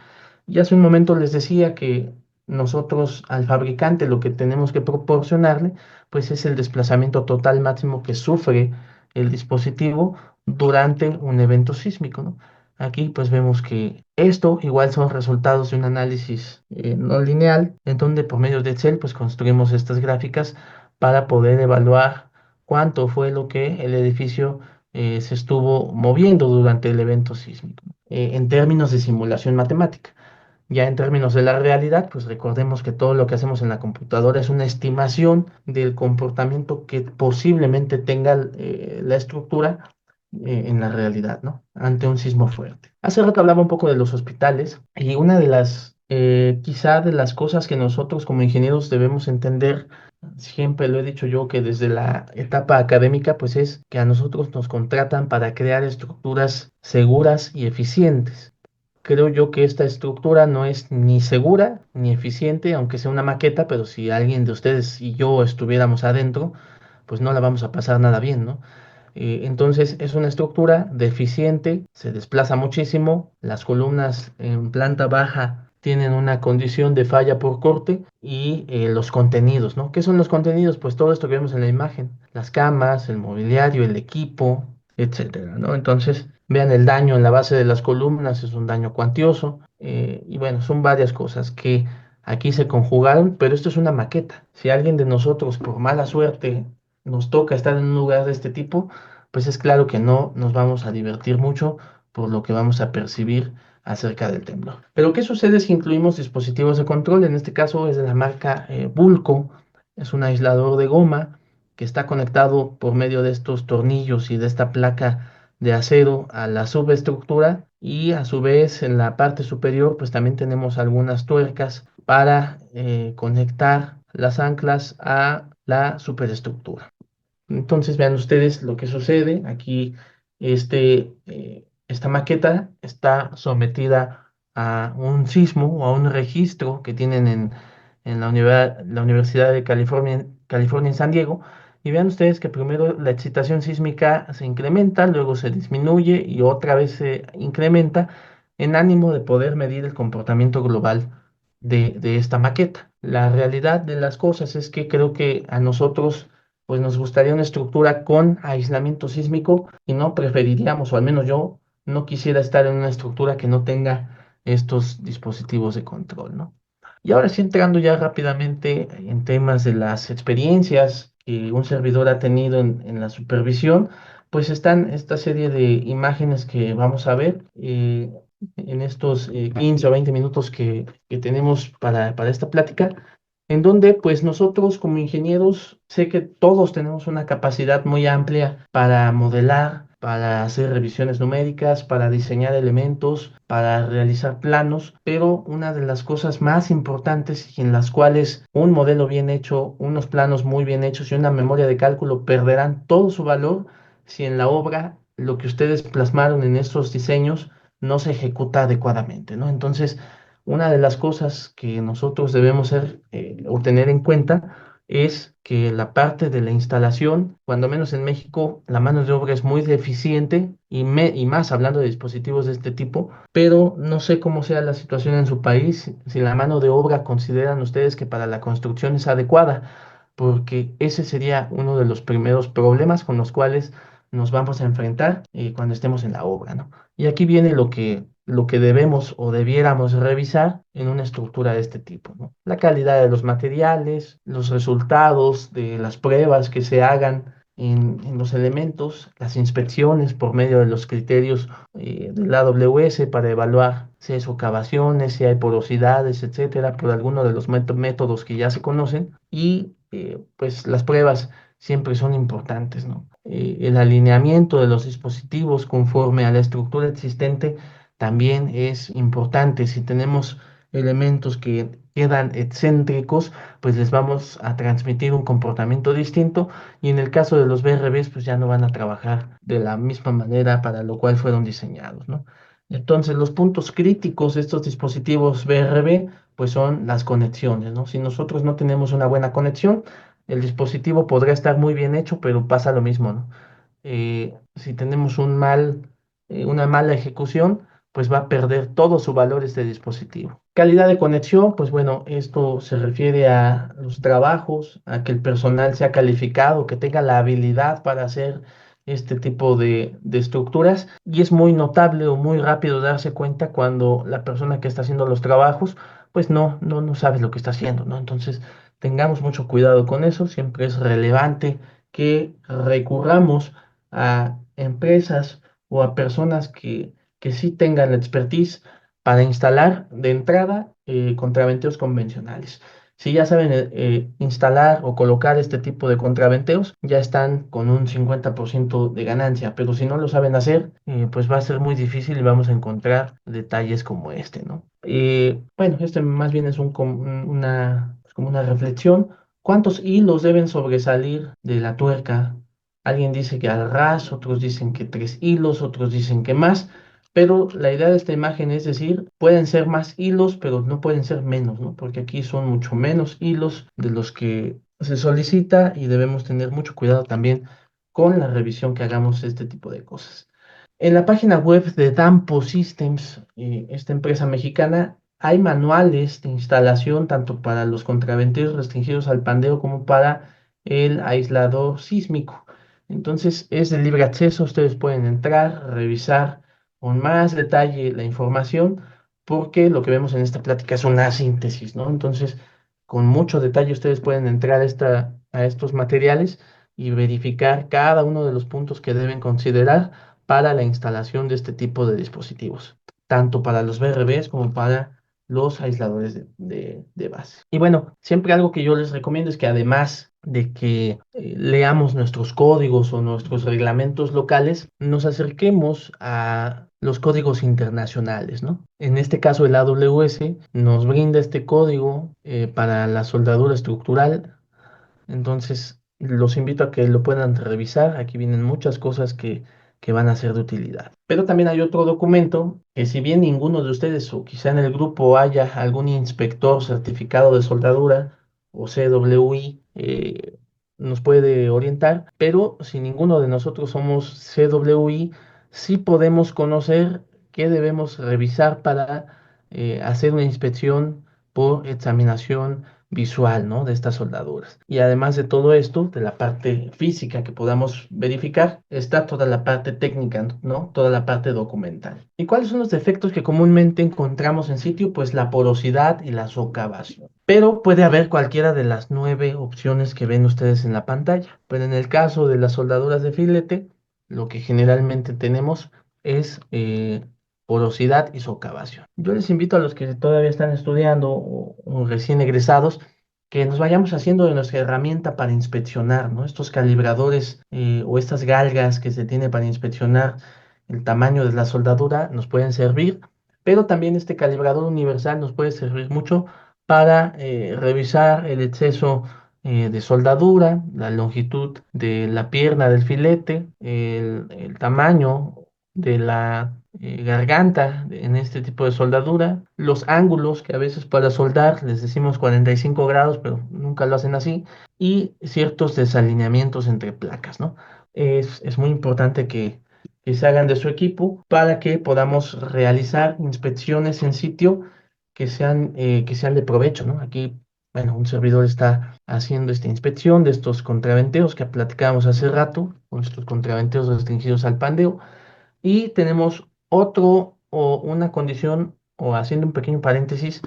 Y hace un momento les decía que nosotros al fabricante lo que tenemos que proporcionarle pues es el desplazamiento total máximo que sufre el dispositivo durante un evento sísmico, ¿no? Aquí pues vemos que esto igual son resultados de un análisis no lineal, en donde por medio de Excel pues construimos estas gráficas para poder evaluar cuánto fue lo que el edificio se estuvo moviendo durante el evento sísmico, en términos de simulación matemática. Ya en términos de la realidad, pues recordemos que todo lo que hacemos en la computadora es una estimación del comportamiento que posiblemente tenga la estructura en la realidad, ¿no? Ante un sismo fuerte. Hace rato hablaba un poco de los hospitales y una de quizá de las cosas que nosotros como ingenieros debemos entender, siempre lo he dicho yo, que desde la etapa académica, pues es que a nosotros nos contratan para crear estructuras seguras y eficientes. Creo yo que esta estructura no es ni segura ni eficiente, aunque sea una maqueta, pero si alguien de ustedes y yo estuviéramos adentro, pues no la vamos a pasar nada bien, ¿no? Entonces es una estructura deficiente, se desplaza muchísimo, las columnas en planta baja tienen una condición de falla por corte y los contenidos, ¿no? ¿Qué son los contenidos? Pues todo esto que vemos en la imagen, las camas, el mobiliario, el equipo, etcétera, ¿no? Entonces, vean el daño en la base de las columnas, es un daño cuantioso, y bueno, son varias cosas que aquí se conjugaron, pero esto es una maqueta. Si alguien de nosotros, por mala suerte, nos toca estar en un lugar de este tipo, pues es claro que no nos vamos a divertir mucho por lo que vamos a percibir acerca del temblor. Pero ¿qué sucede si incluimos dispositivos de control? En este caso es de la marca Bulco, es un aislador de goma que está conectado por medio de estos tornillos y de esta placa de acero a la subestructura y a su vez en la parte superior pues también tenemos algunas tuercas para conectar las anclas a la superestructura. Entonces vean ustedes lo que sucede. Aquí esta maqueta está sometida a un sismo o a un registro que tienen en la Universidad de California en San Diego. Y vean ustedes que primero la excitación sísmica se incrementa, luego se disminuye y otra vez se incrementa en ánimo de poder medir el comportamiento global de esta maqueta. La realidad de las cosas es que creo que a nosotros pues nos gustaría una estructura con aislamiento sísmico y no preferiríamos, o al menos yo no quisiera estar en una estructura que no tenga estos dispositivos de control, ¿no? Y ahora sí entrando ya rápidamente en temas de las experiencias que un servidor ha tenido en la supervisión, pues están esta serie de imágenes que vamos a ver en estos 15 o 20 minutos que tenemos para esta plática en donde pues nosotros como ingenieros sé que todos tenemos una capacidad muy amplia para modelar, para hacer revisiones numéricas, para diseñar elementos, para realizar planos, pero una de las cosas más importantes y en las cuales un modelo bien hecho, unos planos muy bien hechos y una memoria de cálculo perderán todo su valor si en la obra lo que ustedes plasmaron en estos diseños no se ejecuta adecuadamente, ¿no? Entonces, una de las cosas que nosotros debemos o tener en cuenta es que la parte de la instalación, cuando menos en México, la mano de obra es muy deficiente y más hablando de dispositivos de este tipo, pero no sé cómo sea la situación en su país, si la mano de obra consideran ustedes que para la construcción es adecuada, porque ese sería uno de los primeros problemas con los cuales nos vamos a enfrentar cuando estemos en la obra, ¿no? Y aquí viene lo que debemos o debiéramos revisar en una estructura de este tipo, ¿no? La calidad de los materiales, los resultados de las pruebas que se hagan en los elementos, las inspecciones por medio de los criterios de la AWS para evaluar si hay socavaciones, si hay porosidades, etcétera, por alguno de los métodos que ya se conocen. Y pues las pruebas siempre son importantes, ¿no? El alineamiento de los dispositivos conforme a la estructura existente también es importante. Si tenemos elementos que quedan excéntricos, pues les vamos a transmitir un comportamiento distinto y en el caso de los BRBs, pues ya no van a trabajar de la misma manera para lo cual fueron diseñados, ¿no? Entonces, los puntos críticos de estos dispositivos BRB, pues son las conexiones, ¿no? Si nosotros no tenemos una buena conexión, el dispositivo podrá estar muy bien hecho, pero pasa lo mismo, ¿no? Si tenemos una mala ejecución, pues va a perder todo su valor este dispositivo. Calidad de conexión, pues bueno, esto se refiere a los trabajos, a que el personal sea calificado, que tenga la habilidad para hacer este tipo de estructuras. Y es muy notable o muy rápido darse cuenta cuando la persona que está haciendo los trabajos, pues no sabe lo que está haciendo, ¿no? Entonces, tengamos mucho cuidado con eso. Siempre es relevante que recurramos a empresas o a personas que sí tengan la expertise para instalar de entrada contraventeos convencionales. Si ya saben instalar o colocar este tipo de contraventeos, ya están con un 50% de ganancia, pero si no lo saben hacer, pues va a ser muy difícil y vamos a encontrar detalles como este, ¿no? Bueno, este más bien es pues como una reflexión. ¿Cuántos hilos deben sobresalir de la tuerca? Alguien dice que al ras, otros dicen que 3 hilos, otros dicen que más, pero la idea de esta imagen es decir, pueden ser más hilos, pero no pueden ser menos, ¿no? Porque aquí son mucho menos hilos de los que se solicita y debemos tener mucho cuidado también con la revisión que hagamos de este tipo de cosas. En la página web de Dampo Systems, esta empresa mexicana, hay manuales de instalación tanto para los contraventeos restringidos al pandeo como para el aislador sísmico. Entonces es de libre acceso, ustedes pueden entrar, revisar con más detalle la información, porque lo que vemos en esta plática es una síntesis, ¿no? Entonces, con mucho detalle ustedes pueden entrar a estos materiales y verificar cada uno de los puntos que deben considerar para la instalación de este tipo de dispositivos, tanto para los BRBs como para los aisladores de base. Y bueno, siempre algo que yo les recomiendo es que además de que leamos nuestros códigos o nuestros reglamentos locales, nos acerquemos a los códigos internacionales, ¿no? En este caso, el AWS nos brinda este código para la soldadura estructural. Entonces, los invito a que lo puedan revisar. Aquí vienen muchas cosas que van a ser de utilidad. Pero también hay otro documento que si bien ninguno de ustedes o quizá en el grupo haya algún inspector certificado de soldadura o CWI, nos puede orientar, pero si ninguno de nosotros somos CWI, sí podemos conocer qué debemos revisar para hacer una inspección por examinación visual, ¿no? De estas soldaduras. Y además de todo esto, de la parte física que podamos verificar, está toda la parte técnica, ¿no? Toda la parte documental. ¿Y cuáles son los defectos que comúnmente encontramos en sitio? Pues la porosidad y la socavación. Pero puede haber cualquiera de las 9 opciones que ven ustedes en la pantalla. Pero en el caso de las soldaduras de filete, lo que generalmente tenemos es porosidad y socavación. Yo les invito a los que todavía están estudiando o recién egresados que nos vayamos haciendo de nuestra herramienta para inspeccionar, ¿no? Estos calibradores o estas galgas que se tiene para inspeccionar el tamaño de la soldadura nos pueden servir, pero también este calibrador universal nos puede servir mucho para revisar el exceso de soldadura, la longitud de la pierna del filete, el tamaño de la garganta en este tipo de soldadura, los ángulos que a veces para soldar les decimos 45 grados, pero nunca lo hacen así, y ciertos desalineamientos entre placas, ¿no? Es muy importante que se hagan de su equipo para que podamos realizar inspecciones en sitio que sean de provecho, ¿no? Aquí, bueno, un servidor está haciendo esta inspección de estos contraventeos que platicábamos hace rato, con estos contraventeos restringidos al pandeo, y tenemos otro o una condición, o haciendo un pequeño paréntesis,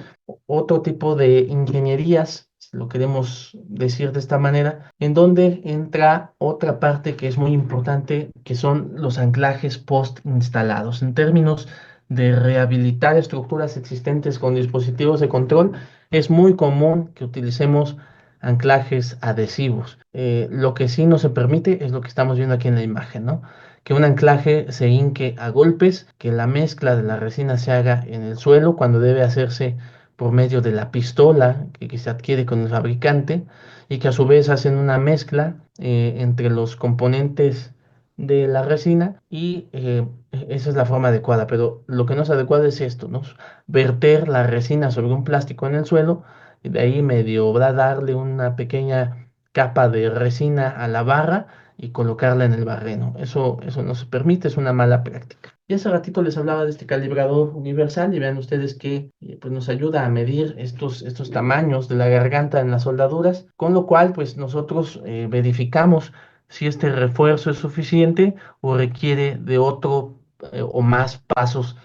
otro tipo de ingenierías, si lo queremos decir de esta manera, en donde entra otra parte que es muy importante, que son los anclajes post instalados. En términos de rehabilitar estructuras existentes con dispositivos de control, es muy común que utilicemos anclajes adhesivos. Lo que sí no se permite es lo que estamos viendo aquí en la imagen, ¿no? Que un anclaje se hinque a golpes, que la mezcla de la resina se haga en el suelo cuando debe hacerse por medio de la pistola que se adquiere con el fabricante y que a su vez hacen una mezcla entre los componentes de la resina y esa es la forma adecuada, pero lo que no es adecuado es esto, ¿no? Verter la resina sobre un plástico en el suelo y de ahí medio va a darle una pequeña capa de resina a la barra y colocarla en el barreno. Eso no se permite, es una mala práctica. Y hace ratito les hablaba de este calibrador universal y vean ustedes que pues nos ayuda a medir estos tamaños de la garganta en las soldaduras, con lo cual pues nosotros verificamos si este refuerzo es suficiente o requiere de otro o más pasos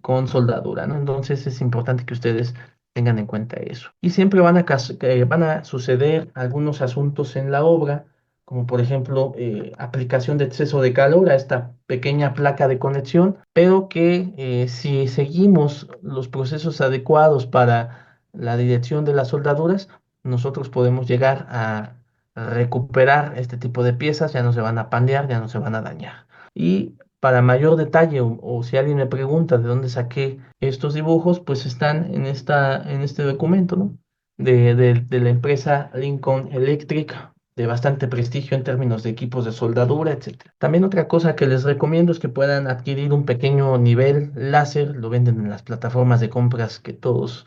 con soldadura, ¿no? Entonces es importante que ustedes tengan en cuenta eso. Y siempre van a suceder algunos asuntos en la obra como por ejemplo aplicación de exceso de calor a esta pequeña placa de conexión, pero que si seguimos los procesos adecuados para la dirección de las soldaduras, nosotros podemos llegar a recuperar este tipo de piezas, ya no se van a pandear, ya no se van a dañar. Y para mayor detalle, o si alguien me pregunta de dónde saqué estos dibujos, pues están en este documento, ¿no? De la empresa Lincoln Electric, de bastante prestigio en términos de equipos de soldadura, etcétera. También otra cosa que les recomiendo es que puedan adquirir un pequeño nivel láser, lo venden en las plataformas de compras que todos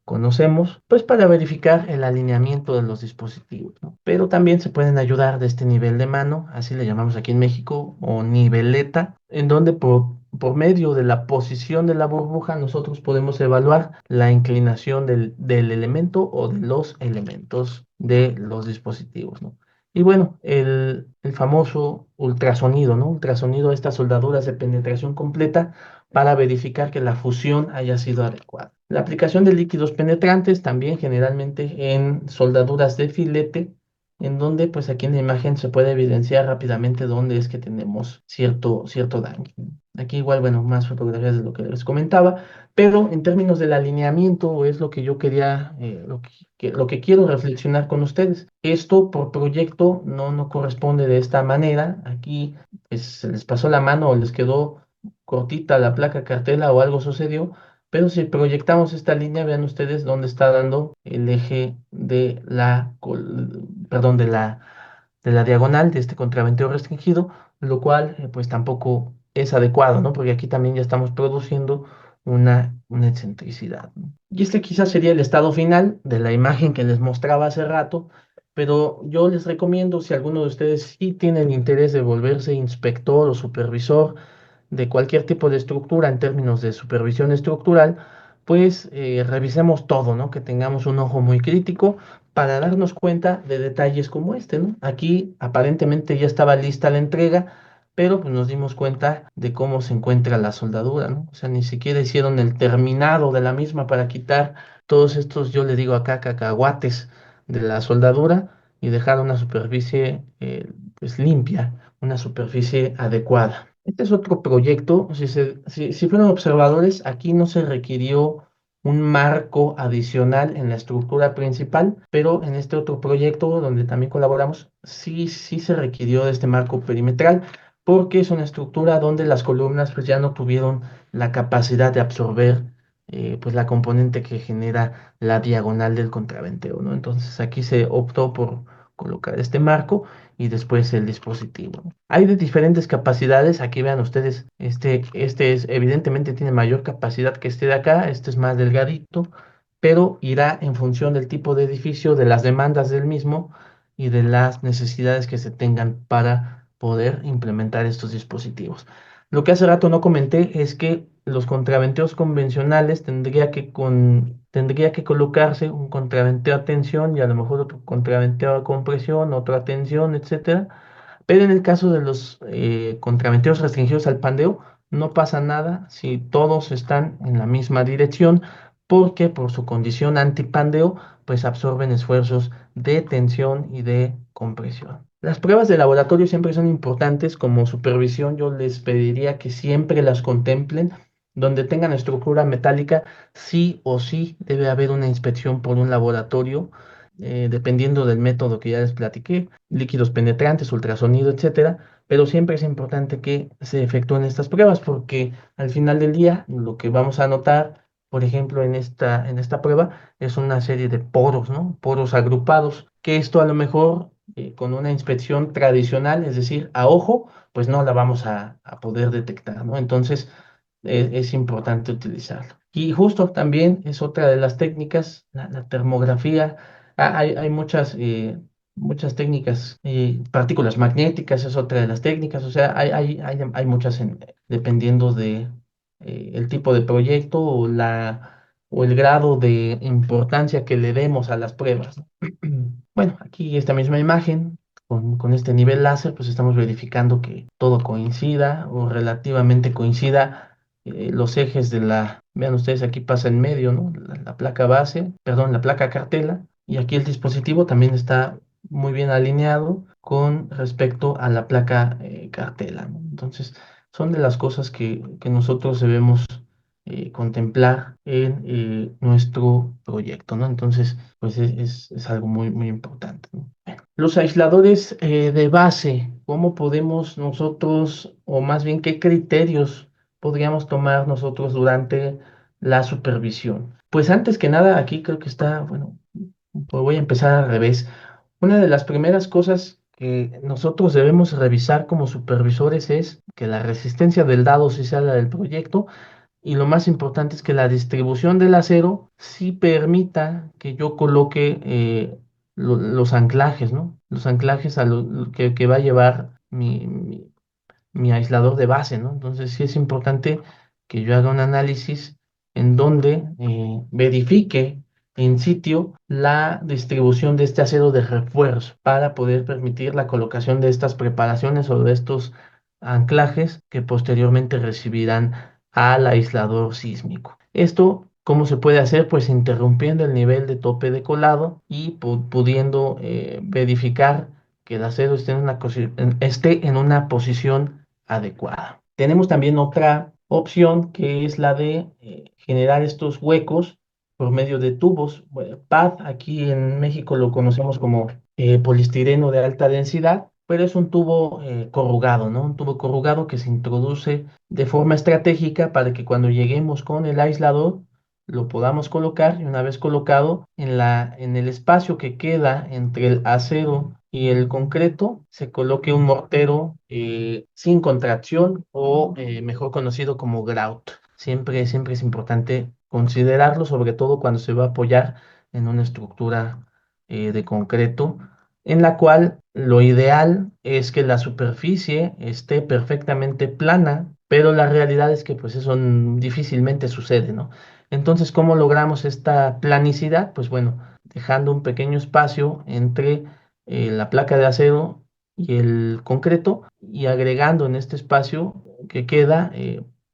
conocemos, pues para verificar el alineamiento de los dispositivos, ¿no? Pero también se pueden ayudar de este nivel de mano, así le llamamos aquí en México, o niveleta, en donde por medio de la posición de la burbuja nosotros podemos evaluar la inclinación del elemento o de los elementos de los dispositivos, ¿no? Y bueno, el famoso ultrasonido, ¿no? Ultrasonido, estas soldaduras de penetración completa para verificar que la fusión haya sido adecuada. La aplicación de líquidos penetrantes también generalmente en soldaduras de filete, en donde pues aquí en la imagen se puede evidenciar rápidamente dónde es que tenemos cierto daño. Aquí igual, bueno, más fotografías de lo que les comentaba, pero en términos del alineamiento es lo que yo quería, lo que quiero reflexionar con ustedes. Esto por proyecto no corresponde de esta manera. Aquí pues, se les pasó la mano o les quedó cortita la placa cartela o algo sucedió, pero si proyectamos esta línea, vean ustedes dónde está dando el eje de perdón, de la diagonal de este contraventeo restringido, lo cual pues tampoco es adecuado, ¿no? Porque aquí también ya estamos produciendo una excentricidad, ¿no? Y este quizás sería el estado final de la imagen que les mostraba hace rato, pero yo les recomiendo, si alguno de ustedes sí tiene el interés de volverse inspector o supervisor de cualquier tipo de estructura en términos de supervisión estructural, pues revisemos todo, ¿no? Que tengamos un ojo muy crítico para darnos cuenta de detalles como este, ¿no? Aquí aparentemente ya estaba lista la entrega, pero pues nos dimos cuenta de cómo se encuentra la soldadura, ¿no? O sea, ni siquiera hicieron el terminado de la misma para quitar todos estos, yo le digo acá, cacahuates de la soldadura y dejar una superficie pues limpia, una superficie adecuada. Este es otro proyecto. Si fueron observadores, aquí no se requirió un marco adicional en la estructura principal, pero en este otro proyecto donde también colaboramos, sí se requirió de este marco perimetral, porque es una estructura donde las columnas pues ya no tuvieron la capacidad de absorber pues la componente que genera la diagonal del contraventeo, ¿no? Entonces aquí se optó colocar este marco y después el dispositivo, ¿no? Hay de diferentes capacidades. Aquí vean ustedes, este es, evidentemente tiene mayor capacidad que este de acá, este es más delgadito, pero irá en función del tipo de edificio, de las demandas del mismo y de las necesidades que se tengan para poder implementar estos dispositivos. Lo que hace rato no comenté es que los contraventeos convencionales tendría que colocarse un contraventeo a tensión y a lo mejor otro contraventeo a compresión, otro a tensión, etcétera. Pero en el caso de los contraventeos restringidos al pandeo, no pasa nada si todos están en la misma dirección, porque por su condición antipandeo, pues absorben esfuerzos de tensión y de compresión. Las pruebas de laboratorio siempre son importantes. Como supervisión, yo les pediría que siempre las contemplen. Donde tengan estructura metálica, sí o sí debe haber una inspección por un laboratorio, dependiendo del método que ya les platiqué, líquidos penetrantes, ultrasonido, etcétera. Pero siempre es importante que se efectúen estas pruebas porque al final del día lo que vamos a notar, por ejemplo, en esta prueba, es una serie de poros, ¿no? Poros agrupados, que esto a lo mejor con una inspección tradicional, es decir, a ojo, pues no la vamos a poder detectar, ¿no? Entonces, es importante utilizarlo. Y justo también es otra de las técnicas, la termografía. Hay muchas técnicas, partículas magnéticas es otra de las técnicas, o sea, hay muchas dependiendo de el tipo de proyecto o el grado de importancia que le demos a las pruebas, ¿no? Bueno, aquí esta misma imagen, con este nivel láser, pues estamos verificando que todo coincida o relativamente coincida, los ejes vean ustedes, aquí pasa en medio, ¿no? La placa base, perdón, la placa cartela, y aquí el dispositivo también está muy bien alineado con respecto a la placa cartela, ¿no? Entonces, son de las cosas que nosotros debemos contemplar en nuestro proyecto, ¿no? Entonces, pues es algo muy, muy importante, ¿no? Los aisladores de base, ¿cómo podemos nosotros, o más bien qué criterios podríamos tomar nosotros durante la supervisión? Pues antes que nada, aquí creo que está, bueno, pues voy a empezar al revés. Una de las primeras cosas que nosotros debemos revisar como supervisores es que la resistencia del dado sí sea la del proyecto, y lo más importante es que la distribución del acero sí permita que yo coloque los anclajes, ¿no? Los anclajes que va a llevar mi aislador de base, ¿no? Entonces sí es importante que yo haga un análisis en donde verifique en sitio la distribución de este acero de refuerzo para poder permitir la colocación de estas preparaciones o de estos anclajes que posteriormente recibirán al aislador sísmico. Esto, ¿cómo se puede hacer? Pues interrumpiendo el nivel de tope de colado y pudiendo verificar que el acero esté en una posición adecuada. Tenemos también otra opción que es la de generar estos huecos por medio de tubos. Bueno, PAD, aquí en México lo conocemos como poliestireno de alta densidad, pero es un tubo corrugado, ¿no? Un tubo corrugado que se introduce de forma estratégica para que cuando lleguemos con el aislador lo podamos colocar, y una vez colocado en el espacio que queda entre el acero y el concreto, se coloque un mortero sin contracción o mejor conocido como grout. Siempre es importante considerarlo, sobre todo cuando se va a apoyar en una estructura de concreto, en la cual lo ideal es que la superficie esté perfectamente plana, pero la realidad es que pues eso difícilmente sucede, ¿no? Entonces, ¿cómo logramos esta planicidad? Pues bueno, dejando un pequeño espacio entre la placa de acero y el concreto, y agregando en este espacio que queda,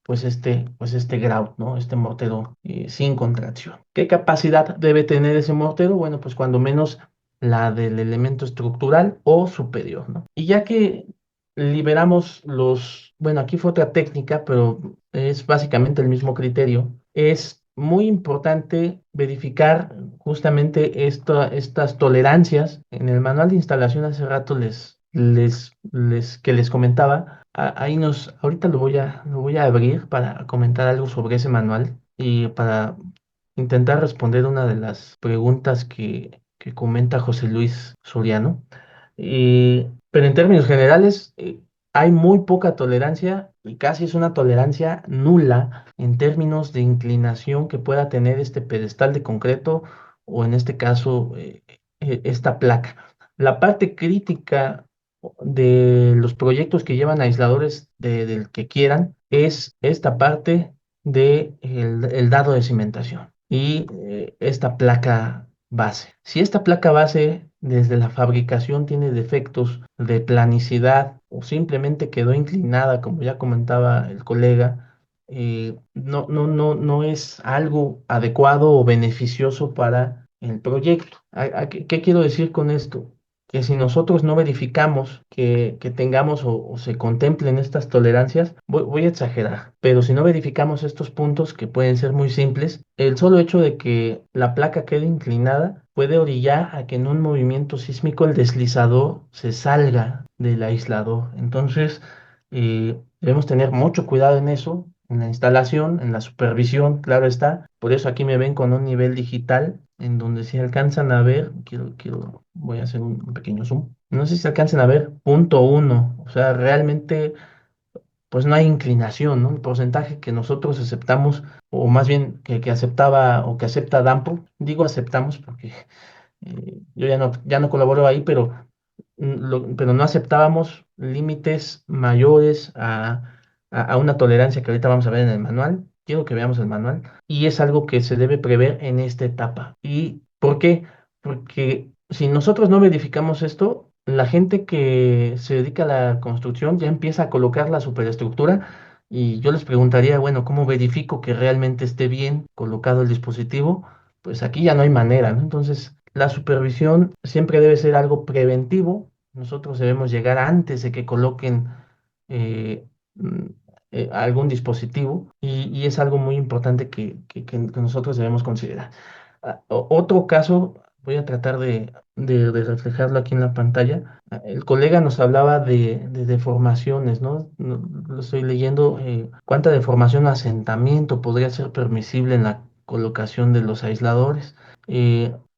pues este grout, ¿no? Este mortero sin contracción. ¿Qué capacidad debe tener ese mortero? Bueno, pues cuando menos la del elemento estructural o superior, ¿no? Y ya que liberamos bueno, aquí fue otra técnica, pero es básicamente el mismo criterio, es muy importante verificar justamente estas tolerancias. En el manual de instalación hace rato que les comentaba, ahorita lo voy a abrir para comentar algo sobre ese manual y para intentar responder una de las preguntas que que comenta José Luis Soriano. Pero en términos generales, hay muy poca tolerancia y casi es una tolerancia nula en términos de inclinación que pueda tener este pedestal de concreto o en este caso esta placa. La parte crítica de los proyectos que llevan aisladores del que quieran es esta parte de el dado de cimentación y esta placa base. Si esta placa base desde la fabricación tiene defectos de planicidad o simplemente quedó inclinada, como ya comentaba el colega, no es algo adecuado o beneficioso para el proyecto. ¿Qué quiero decir con esto? Que si nosotros no verificamos que tengamos o se contemplen estas tolerancias, voy a exagerar, pero si no verificamos estos puntos que pueden ser muy simples, el solo hecho de que la placa quede inclinada puede orillar a que en un movimiento sísmico el deslizador se salga del aislador. Entonces, debemos tener mucho cuidado en eso, en la instalación, en la supervisión, claro está. Por eso aquí me ven con un nivel digital en donde si alcanzan a ver, voy a hacer un pequeño zoom. No sé si alcanzan a ver, punto uno. O sea, realmente, pues no hay inclinación, ¿no? El porcentaje que nosotros aceptamos, o más bien que aceptaba o que acepta Dampo, digo aceptamos porque yo ya no colaboro ahí, pero no aceptábamos límites mayores a una tolerancia que ahorita vamos a ver en el manual. Quiero que veamos el manual. Y es algo que se debe prever en esta etapa. ¿Y por qué? Porque si nosotros no verificamos esto, la gente que se dedica a la construcción ya empieza a colocar la superestructura y yo les preguntaría, bueno, ¿cómo verifico que realmente esté bien colocado el dispositivo? Pues aquí ya no hay manera, ¿no? Entonces, la supervisión siempre debe ser algo preventivo. Nosotros debemos llegar antes de que coloquen eh, mm, algún dispositivo y es algo muy importante que nosotros debemos considerar. Otro caso, voy a tratar de reflejarlo aquí en la pantalla. El colega nos hablaba de deformaciones, ¿no? Lo estoy leyendo. ¿Cuánta deformación o asentamiento podría ser permisible en la colocación de los aisladores?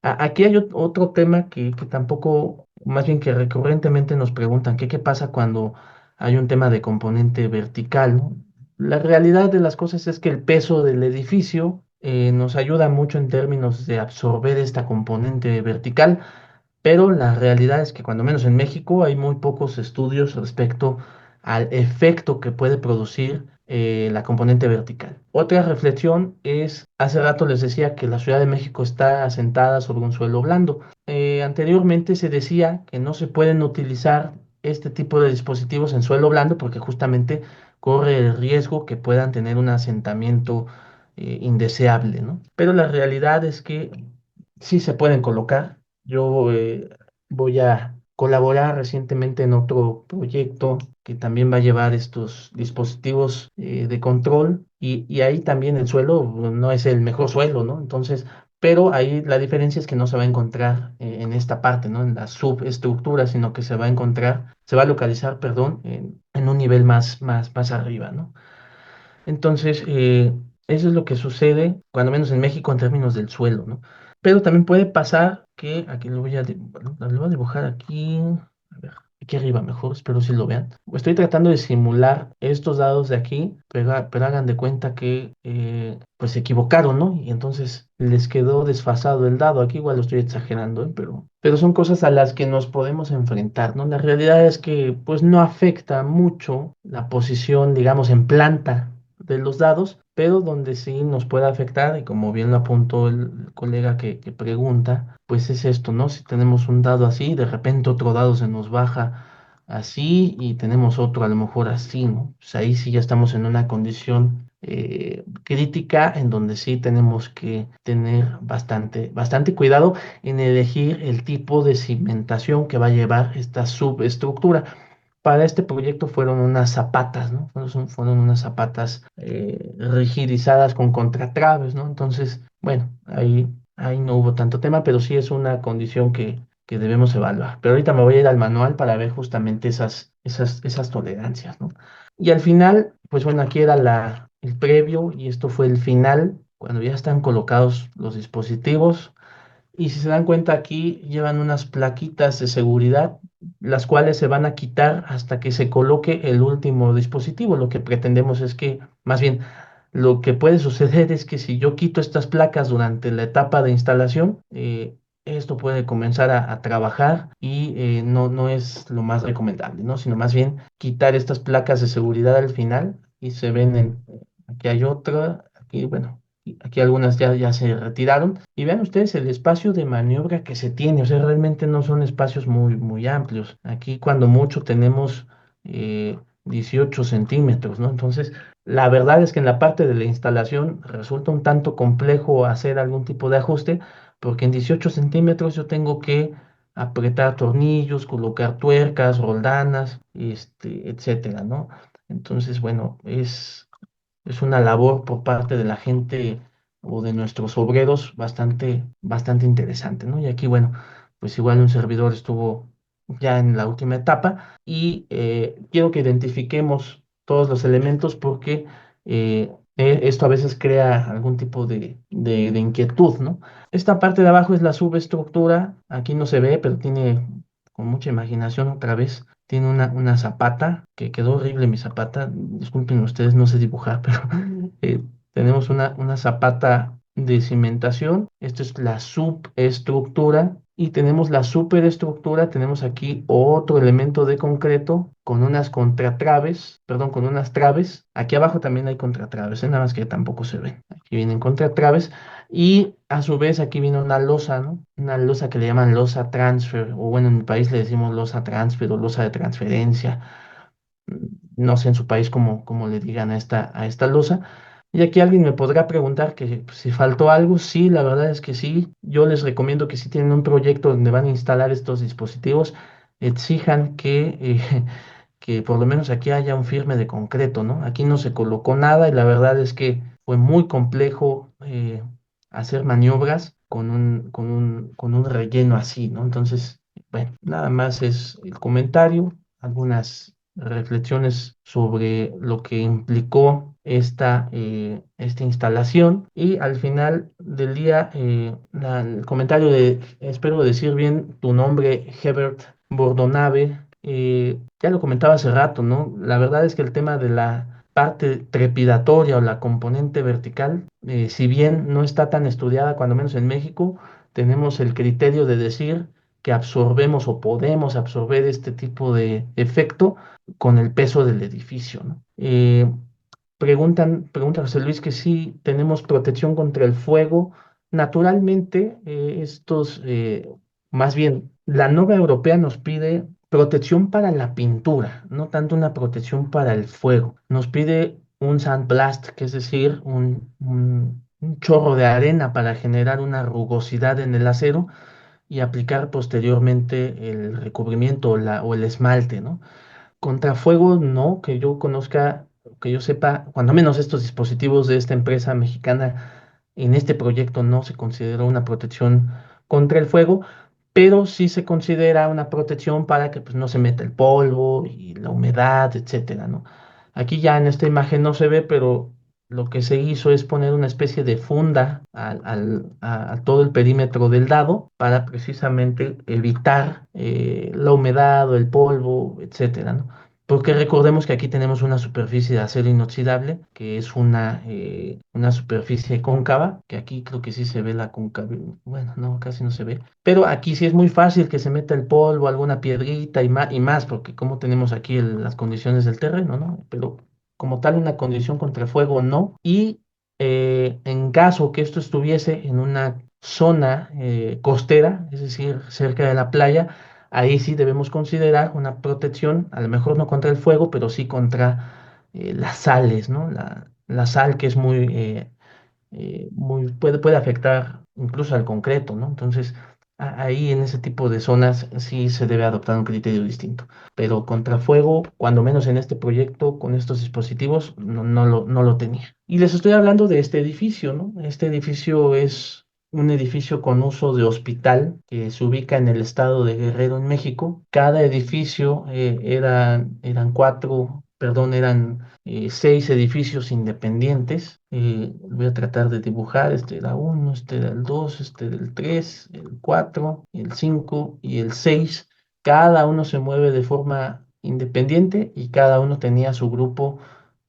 Aquí hay otro tema que tampoco, más bien que recurrentemente nos preguntan, ¿qué pasa cuando hay un tema de componente vertical, ¿no? La realidad de las cosas es que el peso del edificio nos ayuda mucho en términos de absorber esta componente vertical, pero la realidad es que cuando menos en México hay muy pocos estudios respecto al efecto que puede producir la componente vertical. Otra reflexión es, hace rato les decía que la Ciudad de México está asentada sobre un suelo blando. Anteriormente se decía que no se pueden utilizar este tipo de dispositivos en suelo blando porque justamente corre el riesgo que puedan tener un asentamiento indeseable, ¿no? Pero la realidad es que sí se pueden colocar. Yo voy a colaborar recientemente en otro proyecto que también va a llevar estos dispositivos de control y ahí también el suelo no es el mejor suelo, ¿no? Entonces, pero ahí la diferencia es que no se va a encontrar en esta parte, ¿no? En la subestructura, sino que se va a encontrar, se va a localizar, perdón, en un nivel más arriba, ¿no? Entonces, eso es lo que sucede, cuando menos en México, en términos del suelo, ¿no? Pero también puede pasar que, aquí bueno, lo voy a dibujar aquí, a ver, aquí arriba mejor, espero si lo vean. Estoy tratando de simular estos dados de aquí, pero hagan de cuenta que, pues se equivocaron, ¿no? Y entonces les quedó desfasado el dado. Aquí igual lo estoy exagerando, ¿eh? Pero son cosas a las que nos podemos enfrentar, ¿no? La realidad es que, pues, no afecta mucho la posición, digamos, en planta de los dados, pero donde sí nos puede afectar, y como bien lo apuntó el colega que pregunta, pues es esto, ¿no? Si tenemos un dado así, de repente otro dado se nos baja así y tenemos otro a lo mejor así, ¿no? Pues ahí sí ya estamos en una condición crítica en donde sí tenemos que tener bastante cuidado en elegir el tipo de cimentación que va a llevar esta subestructura. Para este proyecto fueron unas zapatas, ¿no? Fueron unas zapatas rigidizadas con contratraves, ¿no? Entonces, bueno, ahí no hubo tanto tema, pero sí es una condición que debemos evaluar. Pero ahorita me voy a ir al manual para ver justamente esas tolerancias, ¿no? Y al final, pues bueno, aquí era el previo y esto fue el final, cuando ya están colocados los dispositivos Y si se dan cuenta aquí llevan unas plaquitas de seguridad, las cuales se van a quitar hasta que se coloque el último dispositivo. Lo que pretendemos es que, más bien, lo que puede suceder es que si yo quito estas placas durante la etapa de instalación, esto puede comenzar a trabajar y no es lo más recomendable, ¿no? Sino más bien quitar estas placas de seguridad al final y se ven aquí hay otra, aquí, bueno. Y aquí algunas ya se retiraron. Y vean ustedes el espacio de maniobra que se tiene. O sea, realmente no son espacios muy amplios. Aquí cuando mucho tenemos 18 centímetros, ¿no? Entonces, la verdad es que en la parte de la instalación resulta un tanto complejo hacer algún tipo de ajuste, porque en 18 centímetros yo tengo que apretar tornillos, colocar tuercas, roldanas, etcétera, ¿no? Entonces, bueno, es una labor por parte de la gente o de nuestros obreros bastante interesante, ¿no? Y aquí, bueno, pues igual un servidor estuvo ya en la última etapa y quiero que identifiquemos todos los elementos porque esto a veces crea algún tipo de inquietud, ¿no? Esta parte de abajo es la subestructura, aquí no se ve, pero tiene con mucha imaginación otra vez. Tiene una zapata, que quedó horrible mi zapata. Disculpen ustedes, no sé dibujar, pero eh, tenemos una zapata de cimentación. Esto es la subestructura. Y tenemos la superestructura. Tenemos aquí otro elemento de concreto con unas contratraves, perdón, con unas traves. Aquí abajo también hay contratraves, nada más que tampoco se ven. Aquí vienen contratraves. Y a su vez aquí viene una losa, ¿no? Una losa que le llaman losa transfer, o bueno, en mi país le decimos losa transfer o losa de transferencia. No sé en su país cómo le digan a esta losa. Y aquí alguien me podrá preguntar que pues, si faltó algo. Sí, la verdad es que sí. Yo les recomiendo que si tienen un proyecto donde van a instalar estos dispositivos, exijan que por lo menos aquí haya un firme de concreto, ¿no? Aquí no se colocó nada y la verdad es que fue muy complejo hacer maniobras con un relleno así, ¿no? Entonces, bueno, nada más es el comentario, algunas reflexiones sobre lo que implicó esta instalación y al final del día el comentario de, espero decir bien tu nombre, Hebert Bordonave, ya lo comentaba hace rato, ¿no? La verdad es que el tema de la parte trepidatoria o la componente vertical, si bien no está tan estudiada, cuando menos en México, tenemos el criterio de decir que absorbemos o podemos absorber este tipo de efecto con el peso del edificio, ¿no? Pregunta José Luis que si tenemos protección contra el fuego. Naturalmente, más bien, la norma europea nos pide protección para la pintura, no tanto una protección para el fuego. Nos pide un sandblast, que es decir, un chorro de arena para generar una rugosidad en el acero y aplicar posteriormente el recubrimiento o el esmalte, ¿no? Contrafuego, no, que yo conozca, que yo sepa, cuando menos estos dispositivos de esta empresa mexicana en este proyecto no se consideró una protección contra el fuego, pero sí se considera una protección para que pues, no se meta el polvo y la humedad, etcétera, ¿no? Aquí ya en esta imagen no se ve, pero lo que se hizo es poner una especie de funda a todo el perímetro del dado para precisamente evitar la humedad o el polvo, etcétera, ¿no? Porque recordemos que aquí tenemos una superficie de acero inoxidable, que es una superficie cóncava, que aquí creo que sí se ve la cóncava, bueno, no, casi no se ve, pero aquí sí es muy fácil que se meta el polvo, alguna piedrita y más, porque como tenemos aquí las condiciones del terreno, ¿no? Pero como tal una condición contra el fuego no. Y en caso que esto estuviese en una zona costera, es decir, cerca de la playa, ahí sí debemos considerar una protección, a lo mejor no contra el fuego, pero sí contra las sales, ¿no? La sal que es puede afectar incluso al concreto, ¿no? Entonces, ahí en ese tipo de zonas sí se debe adoptar un criterio distinto. Pero contra fuego, cuando menos en este proyecto, con estos dispositivos, no lo tenía. Y les estoy hablando de este edificio, ¿no? Este edificio es un edificio con uso de hospital que se ubica en el estado de Guerrero, en México. Cada edificio eran cuatro perdón, eran 6 edificios independientes. Voy a tratar de dibujar, este era uno, este era el dos, este era el tres, el cuatro, el cinco y el seis. Cada uno se mueve de forma independiente y cada uno tenía su grupo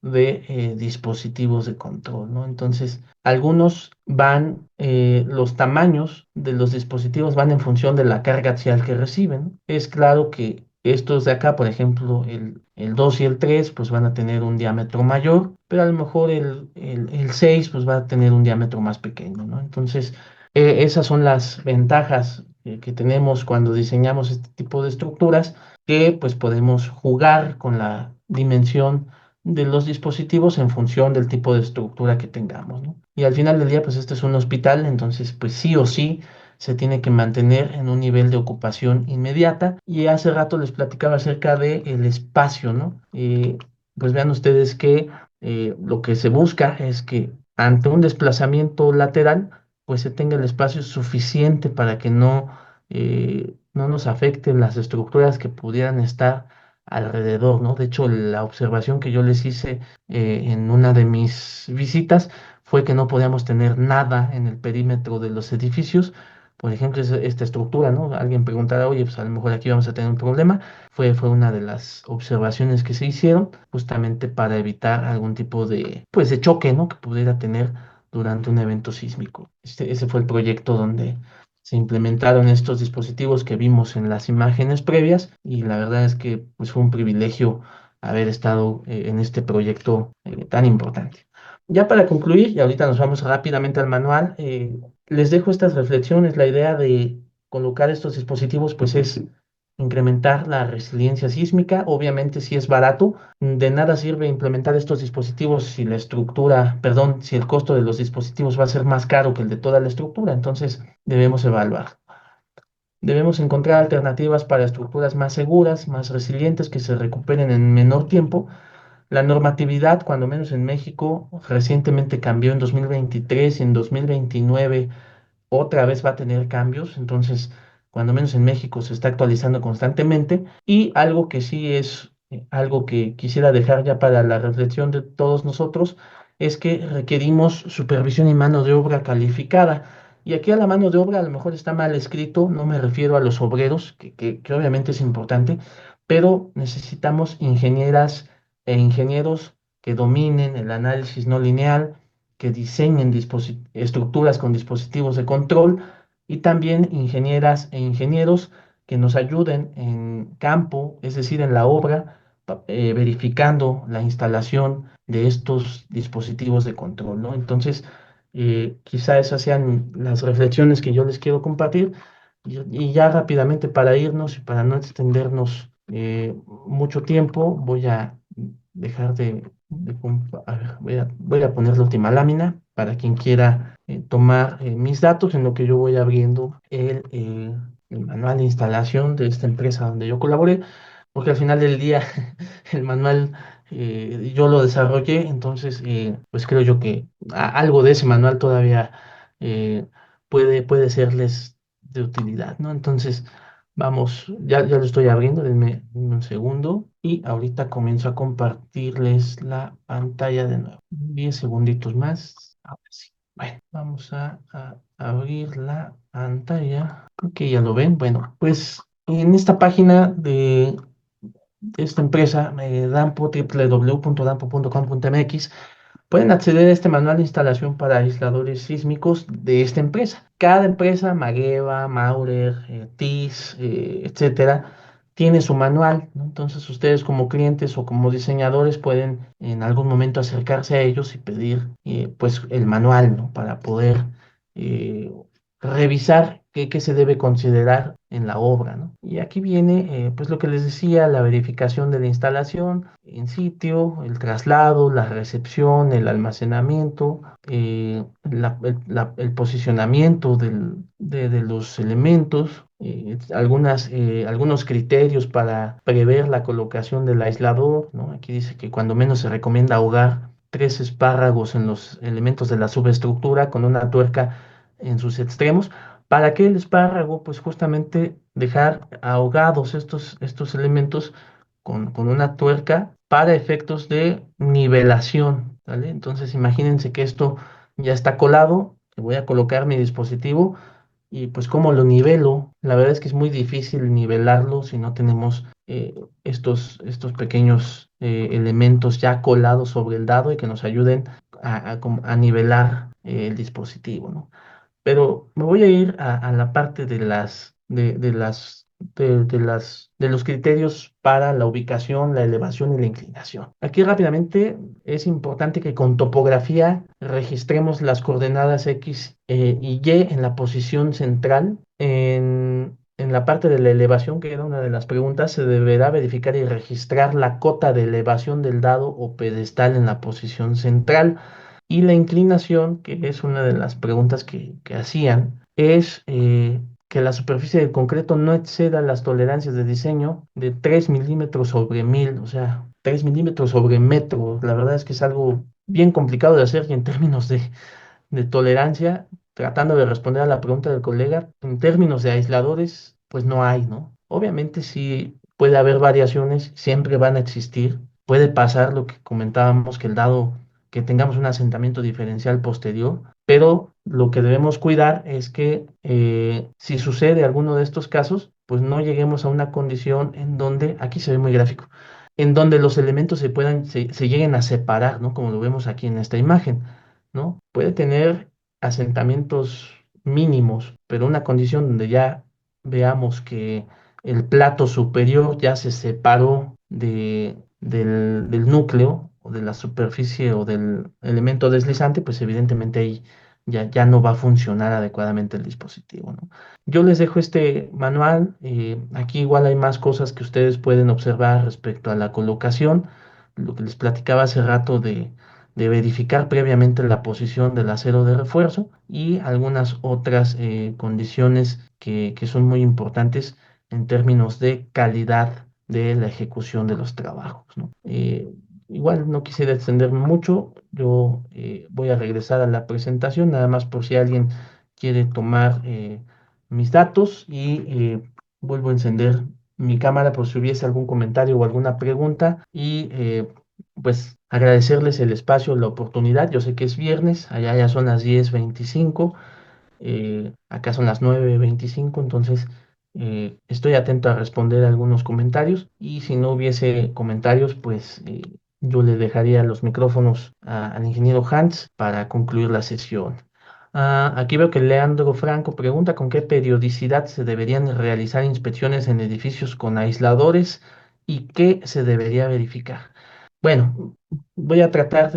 de dispositivos de control, ¿no? Entonces, algunos van, los tamaños de los dispositivos van en función de la carga axial que reciben, ¿no? Es claro que estos de acá, por ejemplo, el 2 y el 3 pues van a tener un diámetro mayor, pero a lo mejor el 6 pues va a tener un diámetro más pequeño, ¿no? Entonces, esas son las ventajas que tenemos cuando diseñamos este tipo de estructuras, que pues podemos jugar con la dimensión de los dispositivos en función del tipo de estructura que tengamos, ¿no? Y al final del día, pues este es un hospital, entonces pues sí o sí se tiene que mantener en un nivel de ocupación inmediata. Y hace rato les platicaba acerca del espacio, ¿no? Pues vean ustedes que lo que se busca es que ante un desplazamiento lateral, pues se tenga el espacio suficiente para que no nos afecten las estructuras que pudieran estar alrededor, ¿no? De hecho, la observación que yo les hice en una de mis visitas fue que no podíamos tener nada en el perímetro de los edificios. Por ejemplo, esta estructura, ¿no? Alguien preguntará, oye, pues a lo mejor aquí vamos a tener un problema. Fue una de las observaciones que se hicieron justamente para evitar algún tipo pues, de choque, ¿no? Que pudiera tener durante un evento sísmico. Ese fue el proyecto donde se implementaron estos dispositivos que vimos en las imágenes previas, y la verdad es que pues, fue un privilegio haber estado en este proyecto tan importante. Ya para concluir, y ahorita nos vamos rápidamente al manual, les dejo estas reflexiones. La idea de colocar estos dispositivos pues es incrementar la resiliencia sísmica. Obviamente si es barato, de nada sirve implementar estos dispositivos si la estructura, perdón, si el costo de los dispositivos va a ser más caro que el de toda la estructura. Entonces debemos evaluar. Debemos encontrar alternativas para estructuras más seguras, más resilientes, que se recuperen en menor tiempo. La normatividad, cuando menos en México, recientemente cambió en 2023 y en 2029 otra vez va a tener cambios. Entonces, cuando menos en México se está actualizando constantemente. Y algo que sí es algo que quisiera dejar ya para la reflexión de todos nosotros, es que requerimos supervisión y mano de obra calificada. Y aquí a la mano de obra a lo mejor está mal escrito, no me refiero a los obreros, que obviamente es importante, pero necesitamos ingenieras e ingenieros que dominen el análisis no lineal, que diseñen estructuras con dispositivos de control, y también ingenieras e ingenieros que nos ayuden en campo, es decir, en la obra, verificando la instalación de estos dispositivos de control, ¿no? Entonces, quizá esas sean las reflexiones que yo les quiero compartir. Y ya rápidamente para irnos y para no extendernos mucho tiempo, voy a dejar a ver, voy a poner la última lámina para quien quiera tomar mis datos, en lo que yo voy abriendo el manual de instalación de esta empresa donde yo colaboré, porque al final del día el manual yo lo desarrollé. Entonces pues creo yo que algo de ese manual todavía eh, puede serles de utilidad, ¿no? Entonces, vamos, ya lo estoy abriendo, denme un segundo y ahorita comienzo a compartirles la pantalla de nuevo. 10 segunditos más. Ahora sí. Bueno, vamos a abrir la pantalla. Creo que ya lo ven. Bueno, pues en esta página de esta empresa, Dampo, www.dampo.com.mx, pueden acceder a este manual de instalación para aisladores sísmicos de esta empresa. Cada empresa, Mageva, Maurer, TIS, etcétera, tiene su manual, ¿no? Entonces ustedes como clientes o como diseñadores pueden en algún momento acercarse a ellos y pedir pues el manual, ¿no? Para poder eh, revisar qué se debe considerar en la obra, ¿no? Y aquí viene, pues lo que les decía, la verificación de la instalación en sitio, el traslado, la recepción, el almacenamiento, el posicionamiento de los elementos, algunos criterios para prever la colocación del aislador, ¿no? Aquí dice que cuando menos se recomienda ahogar 3 espárragos en los elementos de la subestructura con una tuerca en sus extremos. ¿Para qué el espárrago? Pues justamente dejar ahogados estos elementos con una tuerca para efectos de nivelación, ¿vale? Entonces imagínense que esto ya está colado, que voy a colocar mi dispositivo y pues cómo lo nivelo. La verdad es que es muy difícil nivelarlo si no tenemos estos pequeños elementos ya colados sobre el dado y que nos ayuden a nivelar el dispositivo, ¿no? Pero me voy a ir a la parte de los criterios para la ubicación, la elevación y la inclinación. Aquí rápidamente es importante que con topografía registremos las coordenadas X y Y en la posición central. En la parte de la elevación, que era una de las preguntas, se deberá verificar y registrar la cota de elevación del dado o pedestal en la posición central. Y la inclinación, que es una de las preguntas que hacían, es que la superficie del concreto no exceda las tolerancias de diseño de 3 milímetros sobre 1000, o sea, 3 milímetros sobre metro. La verdad es que es algo bien complicado de hacer y en términos de tolerancia, tratando de responder a la pregunta del colega, en términos de aisladores, pues no hay, ¿no? Obviamente sí puede haber variaciones, siempre van a existir. Puede pasar lo que comentábamos, que el dado, que tengamos un asentamiento diferencial posterior, pero lo que debemos cuidar es que si sucede alguno de estos casos, pues no lleguemos a una condición en donde, aquí se ve muy gráfico, en donde los elementos se lleguen a separar, ¿no? Como lo vemos aquí en esta imagen, ¿no? Puede tener asentamientos mínimos, pero una condición donde ya veamos que el plato superior ya se separó del núcleo o de la superficie o del elemento deslizante, pues evidentemente ahí ya no va a funcionar adecuadamente el dispositivo, ¿no? Yo les dejo este manual. Aquí igual hay más cosas que ustedes pueden observar respecto a la colocación. Lo que les platicaba hace rato de verificar previamente la posición del acero de refuerzo y algunas otras condiciones que son muy importantes en términos de calidad de la ejecución de los trabajos, ¿no? Igual no quisiera extenderme mucho, yo voy a regresar a la presentación, nada más por si alguien quiere tomar mis datos y vuelvo a encender mi cámara por si hubiese algún comentario o alguna pregunta y pues agradecerles el espacio, la oportunidad. Yo sé que es viernes, allá ya son las 10:25, acá son las 9:25, entonces estoy atento a responder algunos comentarios y si no hubiese comentarios, pues yo le dejaría los micrófonos al ingeniero Hans para concluir la sesión. Aquí veo que Leandro Franco pregunta con qué periodicidad se deberían realizar inspecciones en edificios con aisladores y qué se debería verificar. Bueno, voy a tratar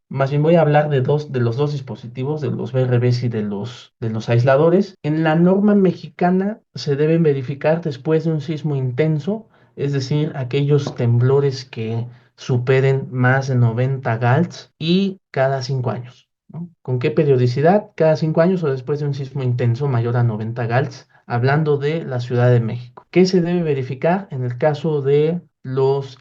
más bien voy a hablar de los dos dispositivos, de los VRBs y de los aisladores. En la norma mexicana se deben verificar después de un sismo intenso, es decir, aquellos temblores que superen más de 90 Galts y cada 5 años, ¿no? ¿Con qué periodicidad? Cada 5 años o después de un sismo intenso mayor a 90 Galts, hablando de la Ciudad de México. ¿Qué se debe verificar en el caso de los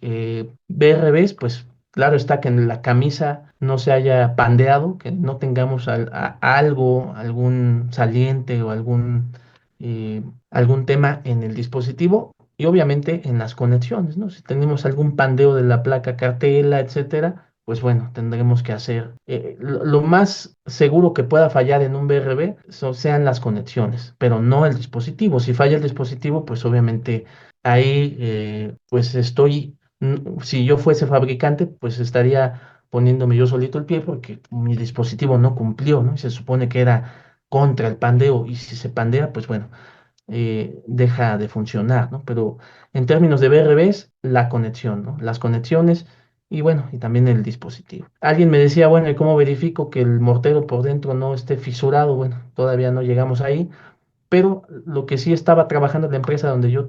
BRBs? Pues claro está que en la camisa no se haya pandeado, que no tengamos algo, algún saliente o algún tema en el dispositivo y obviamente en las conexiones, ¿no? Si tenemos algún pandeo de la placa cartela, etcétera, pues bueno, tendremos que hacer lo más seguro que pueda fallar en un BRB sean las conexiones, pero no el dispositivo. Si falla el dispositivo, pues obviamente ahí pues si yo fuese fabricante, pues estaría poniéndome yo solito el pie porque mi dispositivo no cumplió, ¿no? Y se supone que era contra el pandeo y si se pandea, pues bueno, deja de funcionar, ¿no? Pero en términos de BRBs, la conexión, ¿no? Las conexiones y bueno, y también el dispositivo. Alguien me decía, bueno, ¿y cómo verifico que el mortero por dentro no esté fisurado? Bueno, todavía no llegamos ahí, pero lo que sí estaba trabajando en la empresa donde yo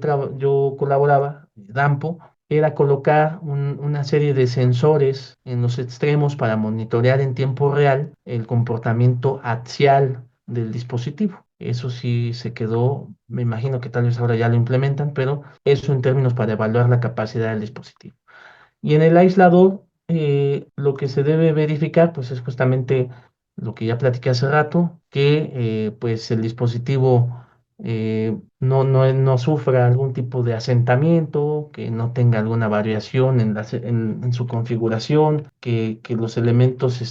colaboraba, Dampo, era colocar una serie de sensores en los extremos para monitorear en tiempo real el comportamiento axial del dispositivo. Eso sí se quedó, me imagino que tal vez ahora ya lo implementan, pero eso en términos para evaluar la capacidad del dispositivo. Y en el aislador, lo que se debe verificar, pues es justamente lo que ya platiqué hace rato, que pues el dispositivo no sufra algún tipo de asentamiento, que no tenga alguna variación en su configuración, que los elementos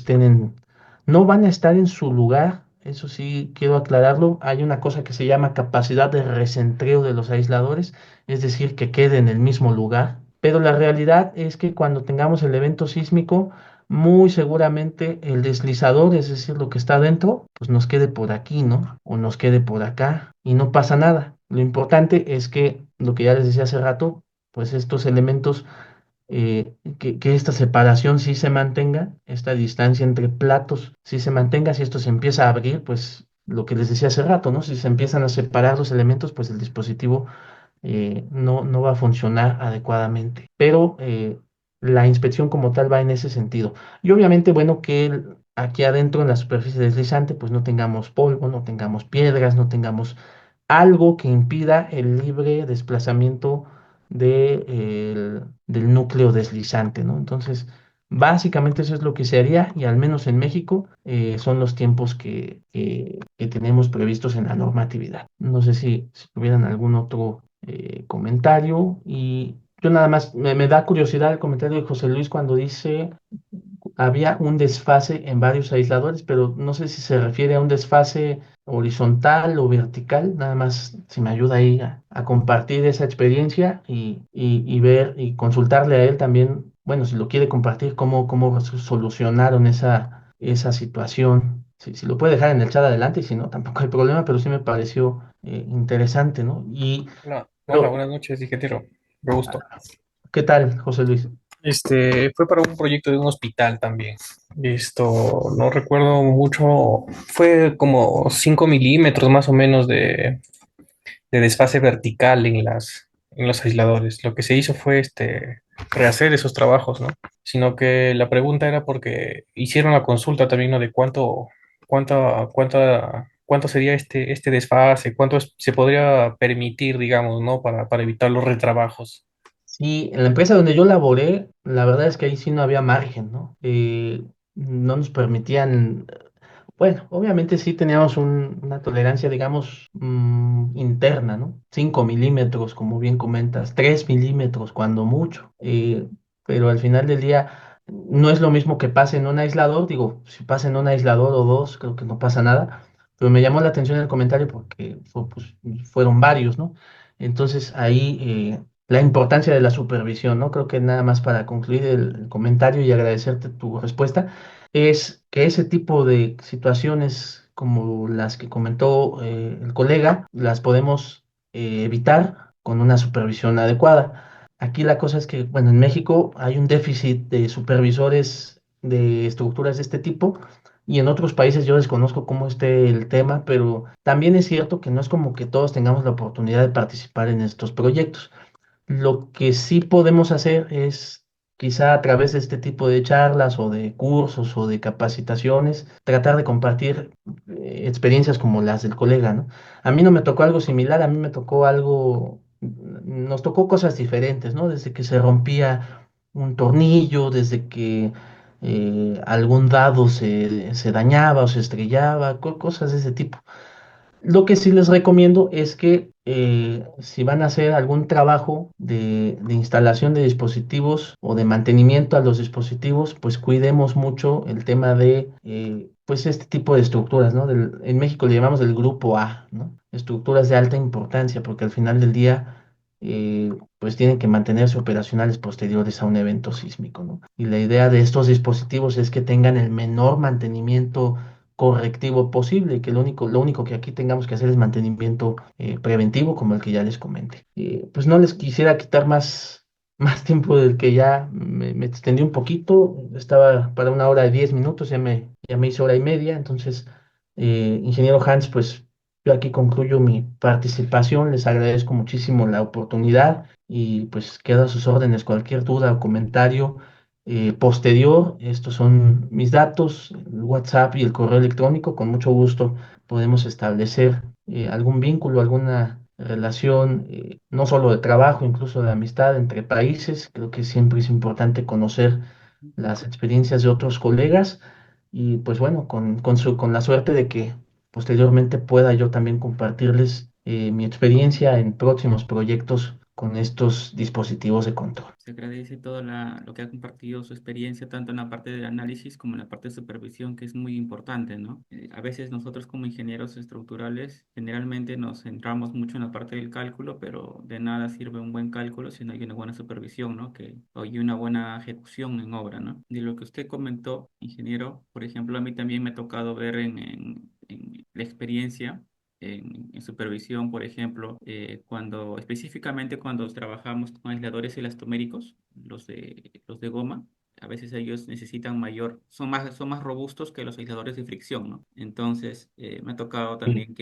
no van a estar en su lugar. Eso sí, quiero aclararlo. Hay una cosa que se llama capacidad de recentreo de los aisladores, es decir, que quede en el mismo lugar. Pero la realidad es que cuando tengamos el evento sísmico, muy seguramente el deslizador, es decir, lo que está dentro, pues nos quede por aquí, ¿no? O nos quede por acá y no pasa nada. Lo importante es que, lo que ya les decía hace rato, pues estos elementos, que esta separación sí se mantenga, esta distancia entre platos sí se mantenga. Si esto se empieza a abrir, pues lo que les decía hace rato, ¿no? Si se empiezan a separar los elementos, pues el dispositivo no va a funcionar adecuadamente. Pero la inspección como tal va en ese sentido. Y obviamente, bueno, que aquí adentro en la superficie deslizante, pues no tengamos polvo, no tengamos piedras, no tengamos algo que impida el libre desplazamiento del núcleo deslizante, ¿no? Entonces, básicamente eso es lo que se haría y al menos en México son los tiempos que tenemos previstos en la normatividad. No sé si tuvieran algún otro comentario y yo nada más, me da curiosidad el comentario de José Luis cuando dice había un desfase en varios aisladores, pero no sé si se refiere a un desfase horizontal o vertical. Nada más si me ayuda ahí a compartir esa experiencia y ver y consultarle a él también, bueno, si lo quiere compartir, cómo solucionaron esa situación. Si lo puede dejar en el chat adelante y si no, tampoco hay problema, pero sí me pareció interesante, ¿no? Y Hola, hola, lo, buenas noches, ingeniero. Me gusto. ¿qué tal, José Luis? Fue para un proyecto de un hospital también. No recuerdo mucho, fue como 5 milímetros más o menos de desfase vertical en los aisladores. Lo que se hizo fue rehacer esos trabajos, ¿no? Sino que la pregunta era porque hicieron la consulta también, ¿no? De cuánto sería este desfase, se podría permitir, digamos, ¿no? Para evitar los retrabajos. Sí, en la empresa donde yo laboré, la verdad es que ahí sí no había margen, ¿no? No nos permitían, bueno, obviamente sí teníamos una tolerancia, digamos, interna, ¿no? 5 milímetros, como bien comentas, 3 milímetros cuando mucho. Pero al final del día no es lo mismo que pase en un aislador, digo, si pasa en un aislador o dos, creo que no pasa nada, pero me llamó la atención el comentario porque pues, fueron varios, ¿no? Entonces ahí la importancia de la supervisión, ¿no? Creo que nada más para concluir el comentario y agradecerte tu respuesta es que ese tipo de situaciones como las que comentó el colega, las podemos evitar con una supervisión adecuada. Aquí la cosa es que, bueno, en México hay un déficit de supervisores de estructuras de este tipo y en otros países yo desconozco cómo esté el tema, pero también es cierto que no es como que todos tengamos la oportunidad de participar en estos proyectos. Lo que sí podemos hacer es, quizá a través de este tipo de charlas o de cursos o de capacitaciones, tratar de compartir experiencias como las del colega, ¿no? A mí no me tocó algo similar, a mí me tocó nos tocó cosas diferentes, ¿no? Desde que se rompía un tornillo, desde que algún dado se dañaba o se estrellaba, cosas de ese tipo. Lo que sí les recomiendo es que si van a hacer algún trabajo de instalación de dispositivos o de mantenimiento a los dispositivos, pues cuidemos mucho el tema de pues este tipo de estructuras, ¿no? En México le llamamos el grupo A, ¿no? Estructuras de alta importancia, porque al final del día pues tienen que mantenerse operacionales posteriores a un evento sísmico, ¿no? Y la idea de estos dispositivos es que tengan el menor mantenimiento correctivo posible, que lo único que aquí tengamos que hacer es mantenimiento preventivo, como el que ya les comenté. Pues no les quisiera quitar más tiempo del que ya me extendí un poquito, estaba para 1 hora y 10 minutos, ya me hice hora y media, entonces, ingeniero Hans, pues yo aquí concluyo mi participación, les agradezco muchísimo la oportunidad y pues quedo a sus órdenes, cualquier duda o comentario posterior. Estos son mis datos, el WhatsApp y el correo electrónico. Con mucho gusto podemos establecer algún vínculo, alguna relación, no solo de trabajo, incluso de amistad entre países. Creo que siempre es importante conocer las experiencias de otros colegas y pues bueno, con la suerte de que posteriormente pueda yo también compartirles mi experiencia en próximos proyectos con estos dispositivos de control. Se agradece todo lo que ha compartido su experiencia, tanto en la parte de análisis como en la parte de supervisión, que es muy importante, ¿no? A veces nosotros como ingenieros estructurales generalmente nos centramos mucho en la parte del cálculo, pero de nada sirve un buen cálculo si no hay una buena supervisión, ¿no? O hay una buena ejecución en obra, ¿no? De lo que usted comentó, ingeniero, por ejemplo, a mí también me ha tocado ver en la experiencia en supervisión, por ejemplo, específicamente cuando trabajamos con aisladores elastoméricos, los de goma, a veces ellos necesitan son más robustos que los aisladores de fricción, ¿no? Entonces, me ha tocado Sí, también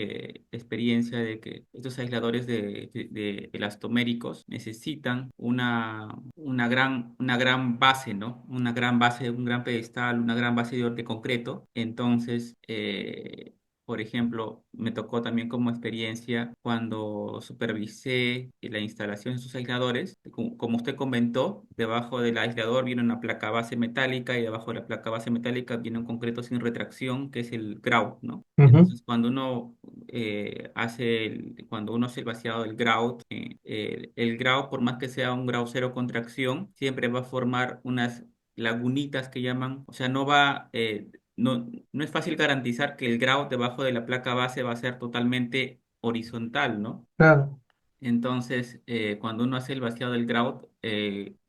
experiencia de que estos aisladores de elastoméricos necesitan una gran base, ¿no? Una gran base, un gran pedestal, una gran base de concreto. Entonces, por ejemplo, me tocó también como experiencia cuando supervisé la instalación de sus aisladores. Como usted comentó, debajo del aislador viene una placa base metálica y debajo de la placa base metálica viene un concreto sin retracción, que es el grout, ¿no? ujú, Entonces, cuando uno hace el vaciado del grout, el grout, por más que sea un grout cero contracción, siempre va a formar unas lagunitas que llaman, o sea, no es fácil garantizar que el grout debajo de la placa base va a ser totalmente horizontal, ¿no? claro. Entonces, cuando uno hace el vaciado del grout,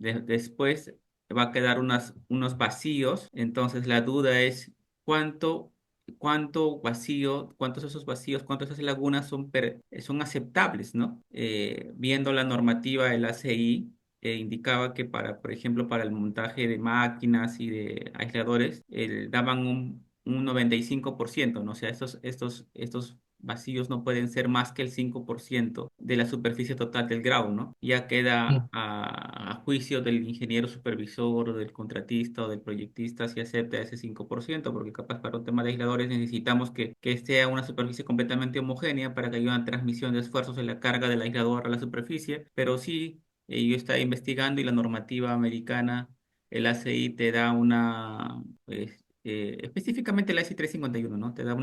después va a quedar unos vacíos. Entonces, la duda es cuánto, cuántos de esos vacíos, cuántas de esas lagunas son aceptables, ¿no? Viendo la normativa del ACI, indicaba que por ejemplo, para el montaje de máquinas y de aisladores, daban un 95%, ¿no? O sea, estos vacíos no pueden ser más que el 5% de la superficie total del grado, ¿no? Ya Sí, queda a juicio del ingeniero supervisor o del contratista o del proyectista si acepta ese 5%, porque capaz para un tema de aisladores necesitamos que sea una superficie completamente homogénea para que haya una transmisión de esfuerzos en la carga del aislador a la superficie, pero sí, yo estaba investigando y la normativa americana, el ACI te da específicamente la IC 351, ¿no? Te da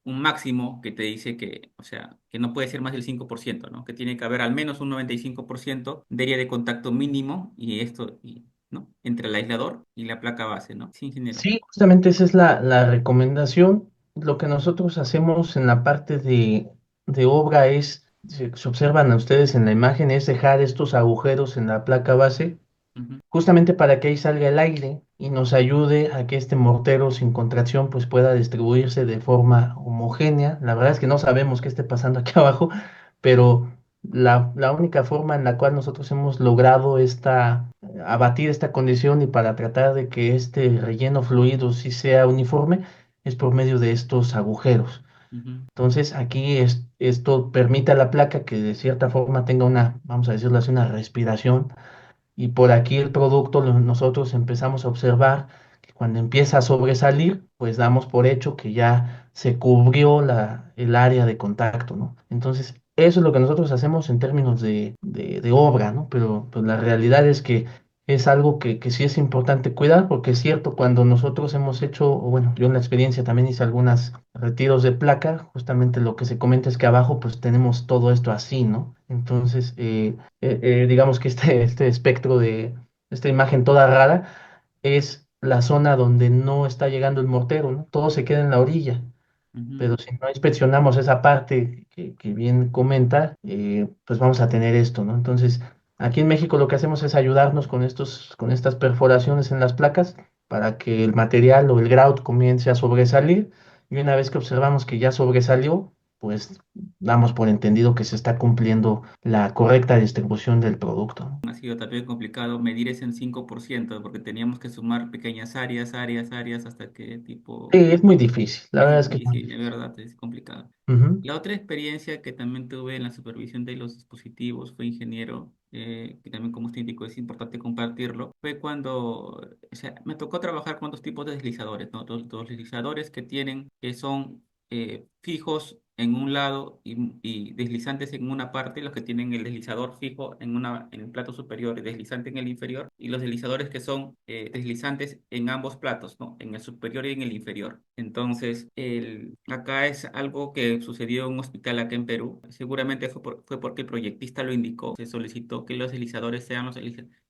un máximo que te dice que, o sea, que no puede ser más del 5%, ¿no? Que tiene que haber al menos un 95% de área de contacto mínimo ¿no? Entre el aislador y la placa base, ¿no? Sí, ingeniero. sí, justamente esa es la recomendación. Lo que nosotros hacemos en la parte de obra es, se observan a ustedes en la imagen, es dejar estos agujeros en la placa base Ujú, justamente para que ahí salga el aire y nos ayude a que este mortero sin contracción pues pueda distribuirse de forma homogénea. La verdad es que no sabemos qué esté pasando aquí abajo, pero la única forma en la cual nosotros hemos logrado abatir esta condición y para tratar de que este relleno fluido sí sea uniforme es por medio de estos agujeros. ujú, Entonces aquí esto permite a la placa que de cierta forma tenga una, vamos a decirlo así, una respiración y por aquí el producto nosotros empezamos a observar que cuando empieza a sobresalir, pues damos por hecho que ya se cubrió el área de contacto, ¿no? Entonces, eso es lo que nosotros hacemos en términos de obra, ¿no? Pero pues, la realidad es que es algo que sí es importante cuidar, porque es cierto, cuando nosotros hemos hecho, o bueno, yo en la experiencia también hice algunos retiros de placa, justamente lo que se comenta es que abajo pues tenemos todo esto así, ¿no? Entonces, digamos que este espectro de esta imagen toda rara es la zona donde no está llegando el mortero, ¿no? Todo se queda en la orilla, ujú, pero si no inspeccionamos esa parte que bien comenta, pues vamos a tener esto, ¿no? Entonces, aquí en México lo que hacemos es ayudarnos con estas perforaciones en las placas para que el material o el grout comience a sobresalir y una vez que observamos que ya sobresalió, pues damos por entendido que se está cumpliendo la correcta distribución del producto, ¿no? Ha sido también complicado medir ese en 5% porque teníamos que sumar pequeñas áreas, hasta que Sí, tipo. es muy difícil, la Es verdad es que es muy difícil, de difícil. verdad, es complicado. Ujú. La otra experiencia que también tuve en la supervisión de los dispositivos, fue ingeniero, que también como síndico es importante compartirlo, fue cuando, o sea, me tocó trabajar con dos tipos de deslizadores, ¿no? Dos deslizadores que son fijos en un lado y deslizantes en una parte, los que tienen el deslizador fijo en el plato superior y deslizante en el inferior, y los deslizadores que son deslizantes en ambos platos, ¿no? En el superior y en el inferior. Entonces, acá es algo que sucedió en un hospital acá en Perú. Seguramente fue porque el proyectista lo indicó. Se solicitó que los deslizadores sean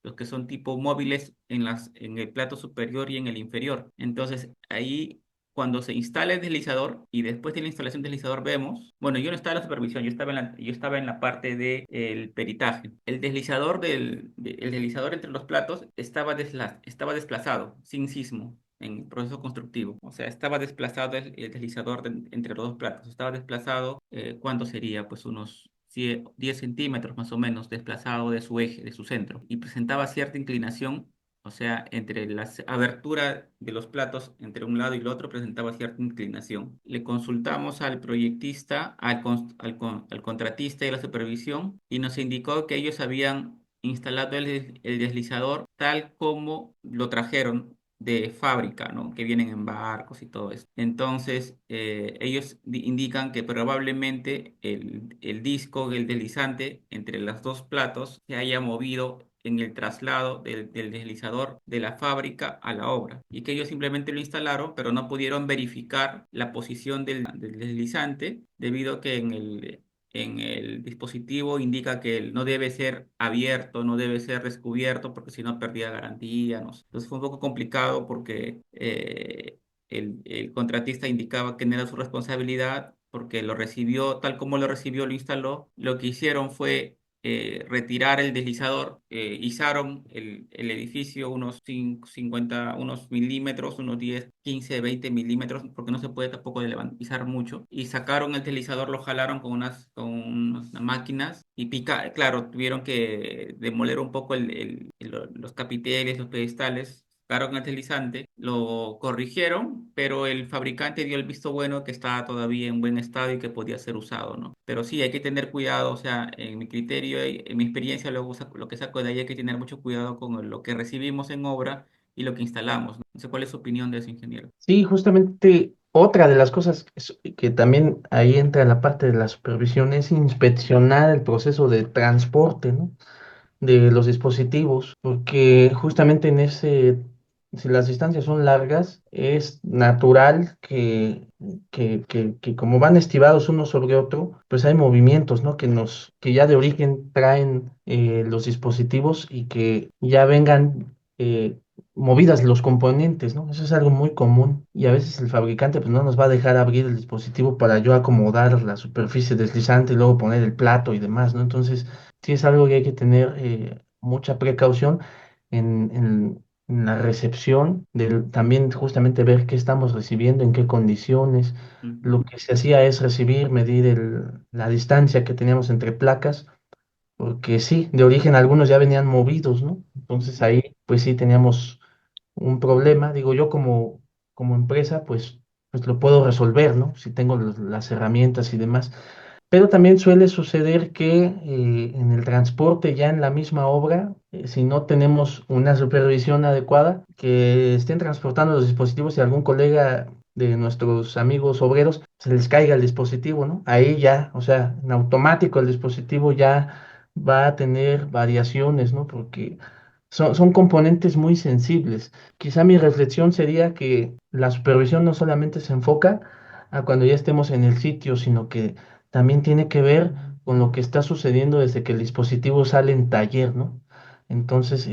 los que son tipo móviles en el plato superior y en el inferior. Entonces, ahí cuando se instala el deslizador y después de la instalación del deslizador vemos, bueno, yo no estaba en la supervisión, yo estaba en la parte del peritaje. El deslizador entre los platos estaba desplazado, sin sismo, en el proceso constructivo. O sea, estaba desplazado el deslizador entre los dos platos. Estaba desplazado, ¿cuánto sería? Pues unos 10 centímetros más o menos desplazado de su eje, de su centro, y presentaba cierta inclinación, o sea, entre la abertura de los platos entre un lado y el otro presentaba cierta inclinación. Le consultamos al proyectista, al contratista y a la supervisión y nos indicó que ellos habían instalado el deslizador tal como lo trajeron de fábrica, ¿no? Que vienen en barcos y todo esto. Entonces, ellos indican que probablemente el disco, el deslizante entre los dos platos se haya movido en el traslado del deslizador de la fábrica a la obra y que ellos simplemente lo instalaron, pero no pudieron verificar la posición del deslizante debido a que en el dispositivo indica que no debe ser abierto, no debe ser descubierto porque si no perdía garantía, no sé. Entonces fue un poco complicado porque el contratista indicaba que no era su responsabilidad porque lo recibió tal como lo recibió, lo instaló. Lo que hicieron fue retirar el deslizador, izaron el edificio unos 50, unos milímetros, unos 10, 15, 20 milímetros, porque no se puede tampoco izar mucho, y sacaron el deslizador, lo jalaron con unas máquinas y claro, tuvieron que demoler un poco los capiteles, los pedestales. Sacaron el deslizante, lo corrigieron, pero el fabricante dio el visto bueno que estaba todavía en buen estado y que podía ser usado, ¿no? Pero sí, hay que tener cuidado, o sea, en mi criterio y en mi experiencia, lo que saco de ahí hay que tener mucho cuidado con lo que recibimos en obra y lo que instalamos, ¿no? No sé cuál es su opinión de eso, ingeniero. Sí, justamente otra de las cosas que también ahí entra la parte de la supervisión es inspeccionar el proceso de transporte, ¿no? De los dispositivos, porque justamente si las distancias son largas, es natural que como van estivados uno sobre otro, pues hay movimientos, ¿no? Que ya de origen traen los dispositivos y que ya vengan movidas los componentes, ¿no? Eso es algo muy común y a veces el fabricante pues no nos va a dejar abrir el dispositivo para yo acomodar la superficie deslizante y luego poner el plato y demás, ¿no? Entonces, sí es algo que hay que tener mucha precaución en la recepción, también justamente ver qué estamos recibiendo, en qué condiciones. Ujú, Lo que se hacía es recibir, medir la distancia que teníamos entre placas, porque sí, de origen algunos ya venían movidos, ¿no? Entonces ujú, ahí pues sí teníamos un problema. Digo, yo como empresa pues lo puedo resolver, ¿no? Si tengo las herramientas y demás. Pero también suele suceder que en el transporte, ya en la misma obra, si no tenemos una supervisión adecuada, que estén transportando los dispositivos y algún colega de nuestros amigos obreros se les caiga el dispositivo, ¿no? Ahí ya, o sea, en automático el dispositivo ya va a tener variaciones, ¿no? Porque son componentes muy sensibles. Quizá mi reflexión sería que la supervisión no solamente se enfoca a cuando ya estemos en el sitio, sino que también tiene que ver con lo que está sucediendo desde que el dispositivo sale en taller, ¿no? Entonces,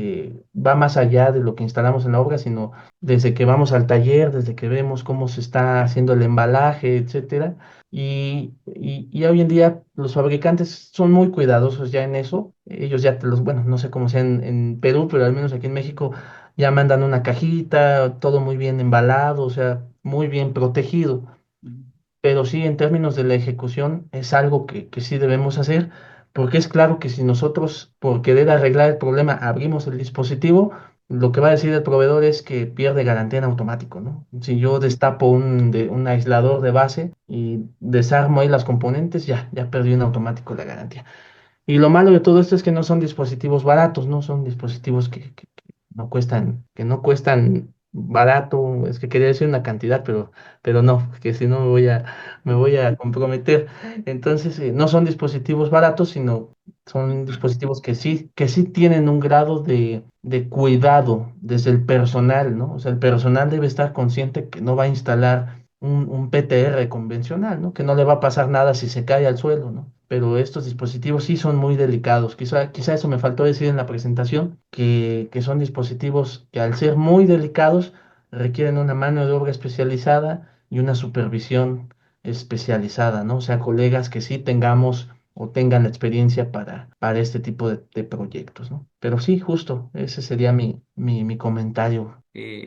va más allá de lo que instalamos en la obra, sino desde que vamos al taller, desde que vemos cómo se está haciendo el embalaje, etcétera. Y hoy en día los fabricantes son muy cuidadosos ya en eso. Ellos ya bueno, no sé cómo sea en Perú, pero al menos aquí en México ya mandan una cajita, todo muy bien embalado, o sea, muy bien protegido. ujú, Pero sí, en términos de la ejecución, es algo que sí debemos hacer, porque es claro que si nosotros, por querer arreglar el problema, abrimos el dispositivo, lo que va a decir el proveedor es que pierde garantía en automático, ¿no? Si yo destapo un aislador de base y desarmo ahí las componentes, ya perdí en automático la garantía. Y lo malo de todo esto es que no son dispositivos baratos, ¿no? Son dispositivos que no cuestan barato, es que quería decir una cantidad, pero no, que si no me voy a comprometer. Entonces, no son dispositivos baratos, sino son dispositivos que sí tienen un grado de cuidado desde el personal, ¿no? O sea, el personal debe estar consciente que no va a instalar un PTR convencional, ¿no? Que no le va a pasar nada si se cae al suelo, ¿no? Pero estos dispositivos sí son muy delicados. Quizá eso me faltó decir en la presentación, que son dispositivos que al ser muy delicados requieren una mano de obra especializada y una supervisión especializada, ¿no? O sea, colegas que sí tengamos o tengan la experiencia para este tipo de proyectos, ¿no? Pero sí, justo, ese sería mi comentario. Sí,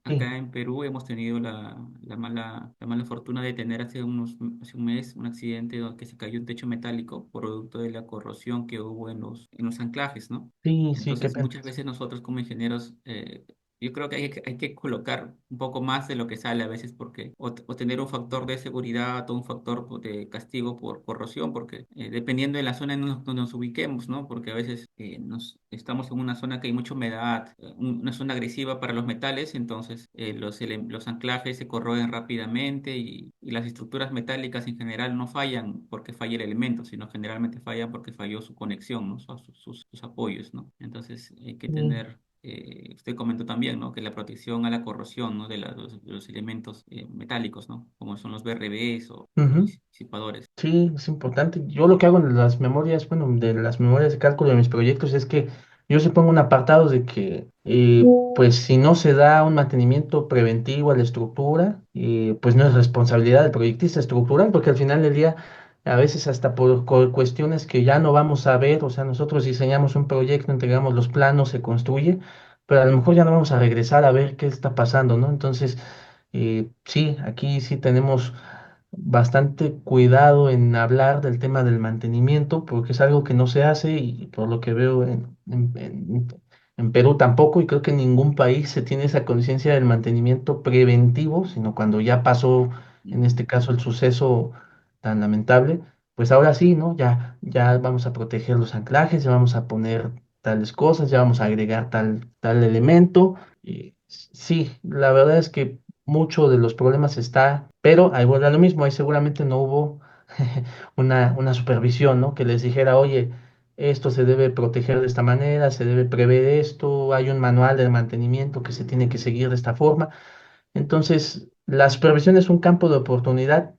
Acá en Perú hemos tenido la mala fortuna de tener hace un mes un accidente que se cayó un techo metálico producto de la corrosión que hubo en los anclajes, ¿no? sí, sí, qué Entonces, pena. muchas veces nosotros como ingenieros, yo creo que hay que colocar un poco más de lo que sale a veces porque, o tener un factor de seguridad o un factor de castigo por corrosión, porque dependiendo de la zona en donde nos ubiquemos, ¿no? Porque a veces estamos en una zona que hay mucha humedad, una zona agresiva para los metales, entonces los anclajes se corroen rápidamente y las estructuras metálicas en general no fallan porque falla el elemento, sino generalmente fallan porque falló su conexión, ¿no? Sus apoyos, ¿no? Entonces hay que Sí. tener, usted comentó también, ¿no? Que la protección a la corrosión, ¿no? De los elementos metálicos, ¿no? Como son los BRBs o los Ujú. disipadores. Sí, es importante. Yo lo que hago en las memorias, bueno, de las memorias de cálculo de mis proyectos es que yo se pongo un apartado de que, pues si no se da un mantenimiento preventivo a la estructura, pues no es responsabilidad del proyectista estructural, porque al final del día, a veces hasta por cuestiones que ya no vamos a ver, o sea, nosotros diseñamos un proyecto, entregamos los planos, se construye, pero a lo mejor ya no vamos a regresar a ver qué está pasando, ¿no? Entonces, sí, aquí sí tenemos bastante cuidado en hablar del tema del mantenimiento, porque es algo que no se hace y por lo que veo en Perú tampoco, y creo que en ningún país se tiene esa conciencia del mantenimiento preventivo, sino cuando ya pasó, en Ujú, este caso, el suceso tan lamentable, pues ahora sí, ¿no? Ya vamos a proteger los anclajes, ya vamos a poner tales cosas, ya vamos a agregar tal elemento. Y sí, la verdad es que mucho de los problemas está, pero ahí vuelve a lo mismo, ahí seguramente no hubo una supervisión, ¿no? Que les dijera, oye, esto se debe proteger de esta manera, se debe prever esto, hay un manual de mantenimiento que se tiene que seguir de esta forma. Entonces, la supervisión es un campo de oportunidad.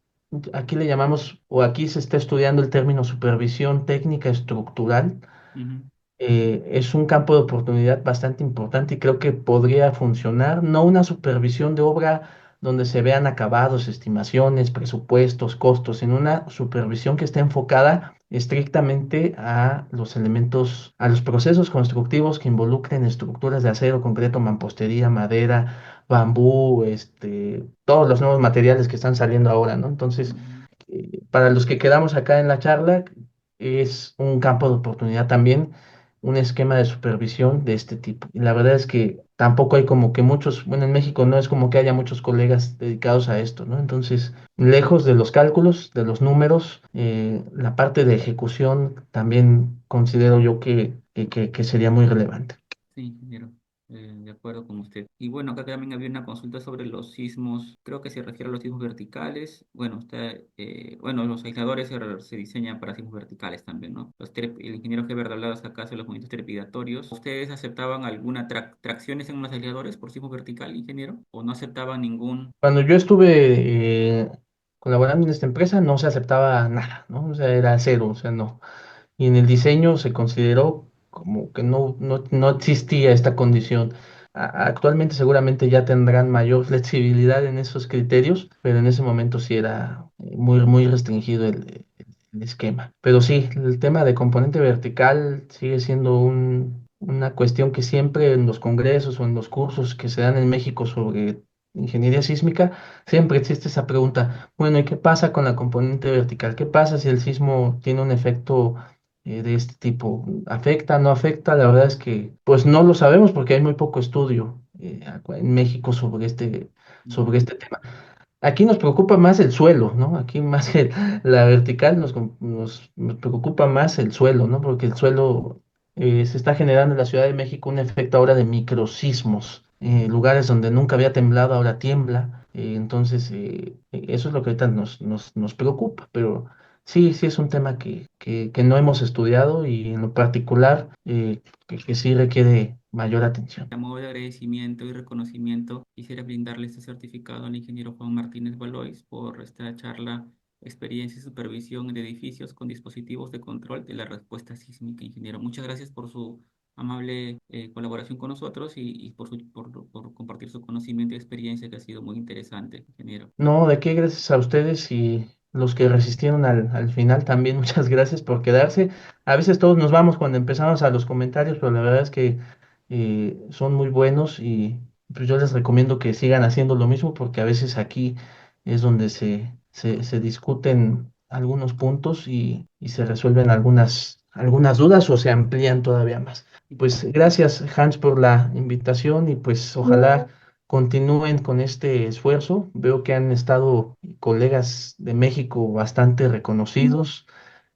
Aquí le llamamos, o aquí se está estudiando el término supervisión técnica estructural. ujú, Es un campo de oportunidad bastante importante y creo que podría funcionar, no una supervisión de obra donde se vean acabados, estimaciones, presupuestos, costos, sino una supervisión que esté enfocada estrictamente a los elementos, a los procesos constructivos que involucren estructuras de acero, concreto, mampostería, madera, bambú, todos los nuevos materiales que están saliendo ahora, ¿no? Entonces, ujú. para los que quedamos acá en la charla, es un campo de oportunidad también, un esquema de supervisión de este tipo. Y la verdad es que tampoco hay como que muchos, bueno, en México no es como que haya muchos colegas dedicados a esto, ¿no? Entonces, lejos de los cálculos, de los números, la parte de ejecución también considero yo que sería muy relevante. Sí, ingeniero, de acuerdo con usted. Y bueno, acá también había una consulta sobre los sismos, creo que se refiere a los sismos verticales. Bueno, bueno, los aisladores se diseñan para sismos verticales también, ¿no? El ingeniero Heber hablaba acá sobre los movimientos trepidatorios. ¿Ustedes aceptaban alguna tracciones en los aisladores por sismo vertical, ingeniero? ¿O no aceptaban ningún? Cuando yo estuve colaborando en esta empresa, no se aceptaba nada, ¿no? O sea, era cero, o sea, no. Y en el diseño se consideró como que no existía esta condición. Actualmente seguramente ya tendrán mayor flexibilidad en esos criterios, pero en ese momento sí era muy restringido el esquema. Pero sí, el tema de componente vertical sigue siendo una cuestión que siempre en los congresos o en los cursos que se dan en México sobre ingeniería sísmica, siempre existe esa pregunta. Bueno, ¿y qué pasa con la componente vertical? ¿Qué pasa si el sismo tiene un efecto de este tipo? ¿Afecta, no afecta? La verdad es que pues no lo sabemos porque hay muy poco estudio en México sobre Ujú, este tema. Aquí nos preocupa más el suelo, ¿no? Aquí más que la vertical nos preocupa más el suelo, ¿no? Porque el suelo se está generando en la Ciudad de México un efecto ahora de microsismos lugares donde nunca había temblado, ahora tiembla. Entonces, eso es lo que ahorita nos preocupa, pero sí, sí es un tema que no hemos estudiado y en lo particular que sí requiere mayor atención. A modo de agradecimiento y reconocimiento, quisiera brindarle este certificado al ingeniero Juan Martínez Valois por esta charla, experiencia y supervisión de edificios con dispositivos de control de la respuesta sísmica, ingeniero. Muchas gracias por su amable colaboración con nosotros y por compartir su conocimiento y experiencia, que ha sido muy interesante, ingeniero. No, de qué, gracias a ustedes y los que resistieron al final también, muchas gracias por quedarse. A veces todos nos vamos cuando empezamos a los comentarios, pero la verdad es que son muy buenos y pues yo les recomiendo que sigan haciendo lo mismo porque a veces aquí es donde se discuten algunos puntos y se resuelven algunas dudas o se amplían todavía más. Pues gracias, Hans, por la invitación y pues ojalá continúen con este esfuerzo. Veo que han estado colegas de México bastante reconocidos.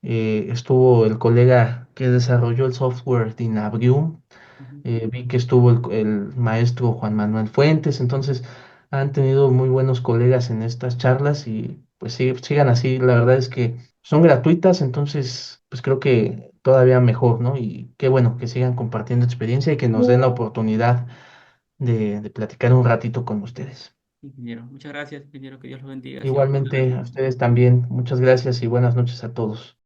Estuvo el colega que desarrolló el software Dinabrium. Ujú. Vi que estuvo el maestro Juan Manuel Fuentes. Entonces, han tenido muy buenos colegas en estas charlas y pues sí, sigan así. La verdad es que son gratuitas, entonces pues creo que todavía mejor, ¿no? Y qué bueno que sigan compartiendo experiencia y que nos den la oportunidad de platicar un ratito con ustedes. Ingeniero, muchas gracias, ingeniero, que Dios lo bendiga. Ha sido un Igualmente gustazo. a ustedes también, muchas gracias y buenas noches a todos.